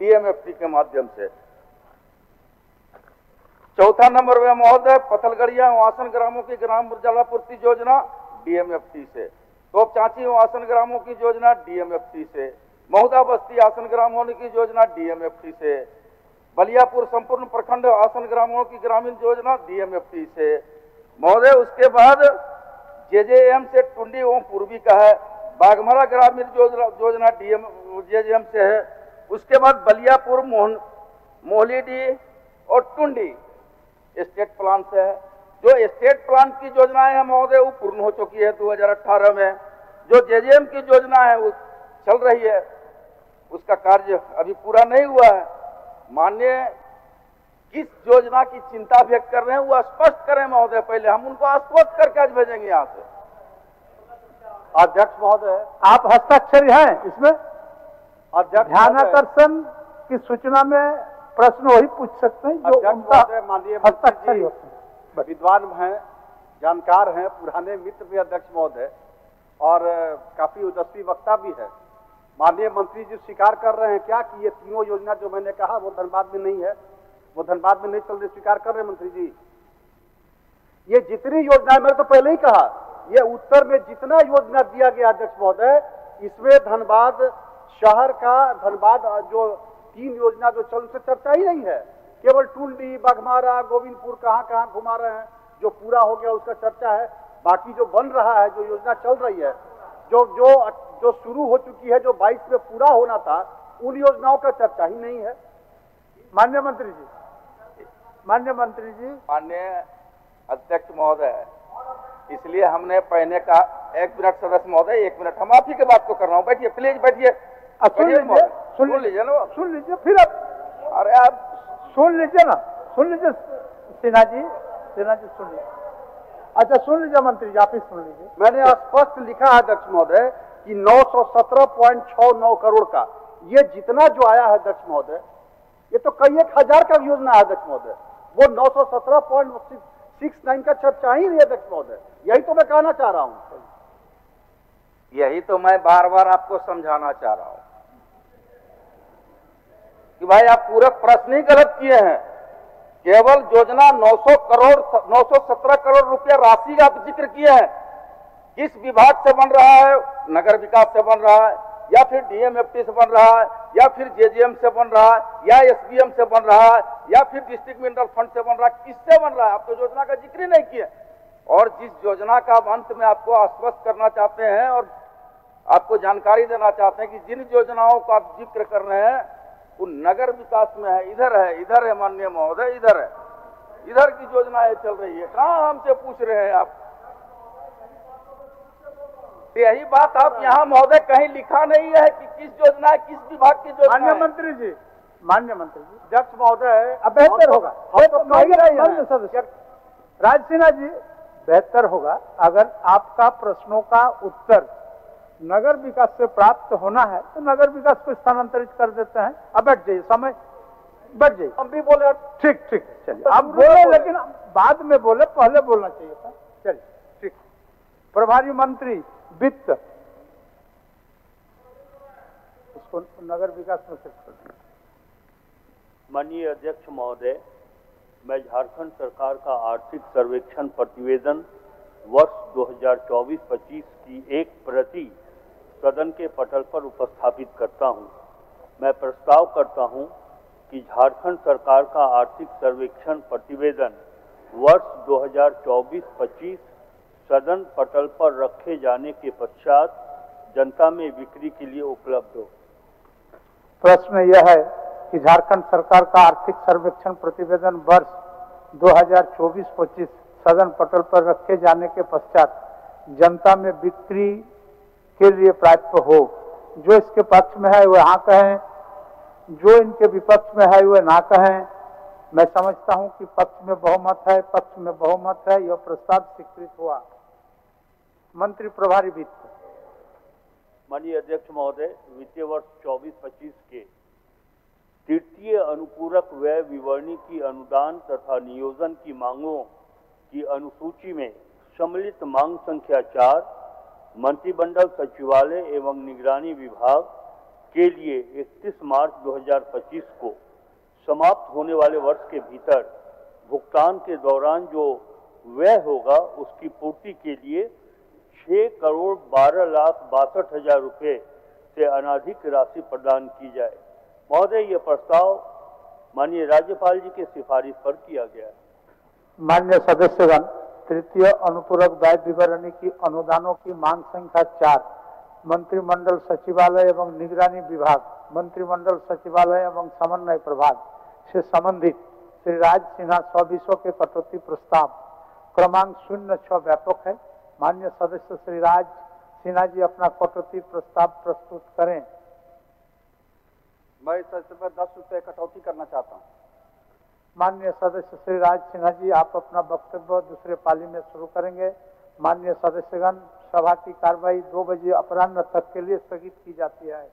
डीएमएफटी के माध्यम से। चौथा नंबर में महोदय पथलगड़िया आसन ग्रामों की ग्राम जलापूर्ति योजना डीएमएफटी से, तोप चांची आसन ग्रामों की योजना डीएमएफटी से, महुदा बस्ती आसन ग्राम होने की योजना डीएमएफटी से, बलियापुर संपूर्ण प्रखंड आसन ग्रामों की ग्रामीण योजना डीएमएफटी से महोदय। उसके बाद जेजेएम से टुंडी एवं पूर्वी का है, बाघमारा ग्रामीण योजना जेजेएम से है। उसके बाद बलियापुर मोहलीडी और टुंडी स्टेट प्लान से है। जो स्टेट प्लान की योजनाएं हैं महोदय, वो पूर्ण हो चुकी है 2018 में। जो जेजेएम की योजना है वो चल रही है, उसका कार्य अभी पूरा नहीं हुआ है। माननीय किस योजना की चिंता व्यक्त कर रहे हैं वो स्पष्ट करें महोदय, पहले हम उनको आश्वस्त करके आज भेजेंगे यहाँ से। अध्यक्ष महोदय, आप हस्ताक्षर हैं इसमें? अध्यक्ष ध्यानाकर्षण की सूचना में प्रश्न वही पूछ सकते हैं जो उनका हस्ताक्षर होता है। विद्वान हैं, जानकार हैं, पुराने मित्र भी अध्यक्ष महोदय, और काफी ओजस्वी वक्ता भी है। माननीय मंत्री जी स्वीकार कर रहे हैं क्या कि ये तीनों योजना जो मैंने कहा वो धनबाद में नहीं है, वो धनबाद में नहीं चल रही, स्वीकार कर रहे हैं मंत्री जी? ये जितनी योजनाएं, मैंने तो पहले ही कहा, ये उत्तर में जितना योजना दिया गया अध्यक्ष महोदय, इसमें धनबाद शहर का, धनबाद जो 3 योजना जो चल, उससे चर्चा ही नहीं है। केवल टुंडी, बाघमारा, गोविंदपुर कहाँ घुमा रहे हैं, जो पूरा हो गया उसका चर्चा है। बाकी जो बन रहा है, जो योजना चल रही है, जो शुरू हो चुकी है, जो 22 में पूरा होना था, उन योजनाओं का चर्चा ही नहीं है। माननीय मंत्री जी, माननीय अध्यक्ष महोदय, इसलिए हमने पहले कहा, 1 मिनट सदस्य महोदय, 1 मिनट, हम आप ही के बात को कर रहा हूँ, बैठिए प्लीज, बैठिए। सुन लीजिए ना, सुन लीजिए, फिर अब अरे आप सुन लीजिए ना, सुन लीजिए सिन्हा जी सुन लीजिए। अच्छा सुन लीजिए मंत्री जी, आप ही सुन लीजिए। मैंने स्पष्ट लिखा है अध्यक्ष महोदय कि 917.69 करोड़ का ये जितना जो आया है अध्यक्ष महोदय, ये तो कई 1000 का योजना है अध्यक्ष महोदय, वो 917.69 का चर्चा ही नहीं है अध्यक्ष महोदय। यही तो मैं कहना चाह रहा हूँ, यही तो मैं बार बार आपको समझाना चाह रहा हूं कि भाई आप पूरा प्रश्न ही गलत किए हैं। केवल योजना 917 करोड़ रुपया राशि का आप जिक्र किए हैं, किस विभाग से बन रहा है, नगर विकास से बन रहा है या फिर डीएमएफटी से बन रहा है या फिर जेजेएम से बन रहा है, या एसबीएम से बन रहा है, या फिर डिस्ट्रिक्ट मिनरल फंड से बन रहा है, किससे बन रहा है? आप तो योजना का जिक्र ही नहीं किए। और जिस योजना का अब अंत में आपको आश्वस्त करना चाहते हैं और आपको जानकारी देना चाहते हैं कि जिन योजनाओं का आप जिक्र कर रहे हैं वो नगर विकास में है, इधर है माननीय महोदय, इधर की योजनाएं चल रही है, कहाँ हमसे पूछ रहे हैं आप? यही बात आप यहाँ महोदय कहीं लिखा नहीं है कि किस योजना, किस विभाग की योजना है। माननीय मंत्री जी, अध्यक्ष महोदय, अब बेहतर होगा राज सिन्हा जी, बेहतर होगा अगर आपका प्रश्नों का उत्तर नगर विकास से प्राप्त होना है तो नगर विकास को स्थानांतरित कर देते हैं। अब बैठ जाइए, समय बैठ जाइए। हम भी बोले ठीक चलिए, आप बोले लेकिन बाद में बोले, पहले बोलना चाहिए था। चलिए ठीक। प्रभारी मंत्री वित्त, उसको नगर विकास में शिफ्ट कर दिया। माननीय अध्यक्ष महोदय, मैं झारखंड सरकार का आर्थिक सर्वेक्षण प्रतिवेदन वर्ष 2024-25 की एक प्रति सदन के पटल पर उपस्थापित करता हूं। मैं प्रस्ताव करता हूं कि झारखंड सरकार का आर्थिक सर्वेक्षण प्रतिवेदन वर्ष 2024-25 सदन पटल पर रखे जाने के पश्चात जनता में बिक्री के लिए उपलब्ध हो। प्रश्न यह है कि झारखंड सरकार का आर्थिक सर्वेक्षण प्रतिवेदन वर्ष 2024-25 सदन पटल पर रखे जाने के पश्चात जनता में बिक्री के लिए प्राप्त हो। जो इसके पक्ष में है वह हाँ कहें, जो इनके विपक्ष में है वह ना कहें। मैं समझता हूं कि पक्ष में बहुमत है, पक्ष में बहुमत है, यह प्रस्ताव स्वीकृत हुआ। मंत्री प्रभारी वित्त। माननीय अध्यक्ष महोदय, वित्तीय वर्ष 24-25 के तृतीय अनुपूरक व्यय विवरणी की अनुदान तथा नियोजन की मांगों की अनुसूची में सम्मिलित मांग संख्या 4 मंत्रिमंडल सचिवालय एवं निगरानी विभाग के लिए 31 मार्च 2025 को समाप्त होने वाले वर्ष के भीतर भुगतान के दौरान जो व्यय होगा उसकी पूर्ति के लिए 6,12,62,000 रुपये से अनाधिक राशि प्रदान की जाए। महोदय, यह प्रस्ताव माननीय राज्यपाल जी के सिफारिश पर किया गया है। माननीय सदस्यगण, तृतीय अनुपूरक व्यय विवरणी की अनुदानों की मांग संख्या 4 मंत्रिमंडल सचिवालय एवं निगरानी विभाग, मंत्रिमंडल सचिवालय एवं समन्वय प्रभाग से संबंधित श्री राज सिन्हा 120 के कटौती प्रस्ताव क्रमांक 06 व्यापक है। माननीय सदस्य श्री राज सिन्हा जी अपना कटौती प्रस्ताव प्रस्तुत करें। मैं इस पर 10 रुपये कटौती करना चाहता हूँ। माननीय सदस्य श्री राज सिन्हा जी, आप अपना वक्तव्य दूसरे पाली में शुरू करेंगे। माननीय सदस्यगण, सभा की कार्रवाई 2 बजे अपराह्न तक के लिए स्थगित की जाती है।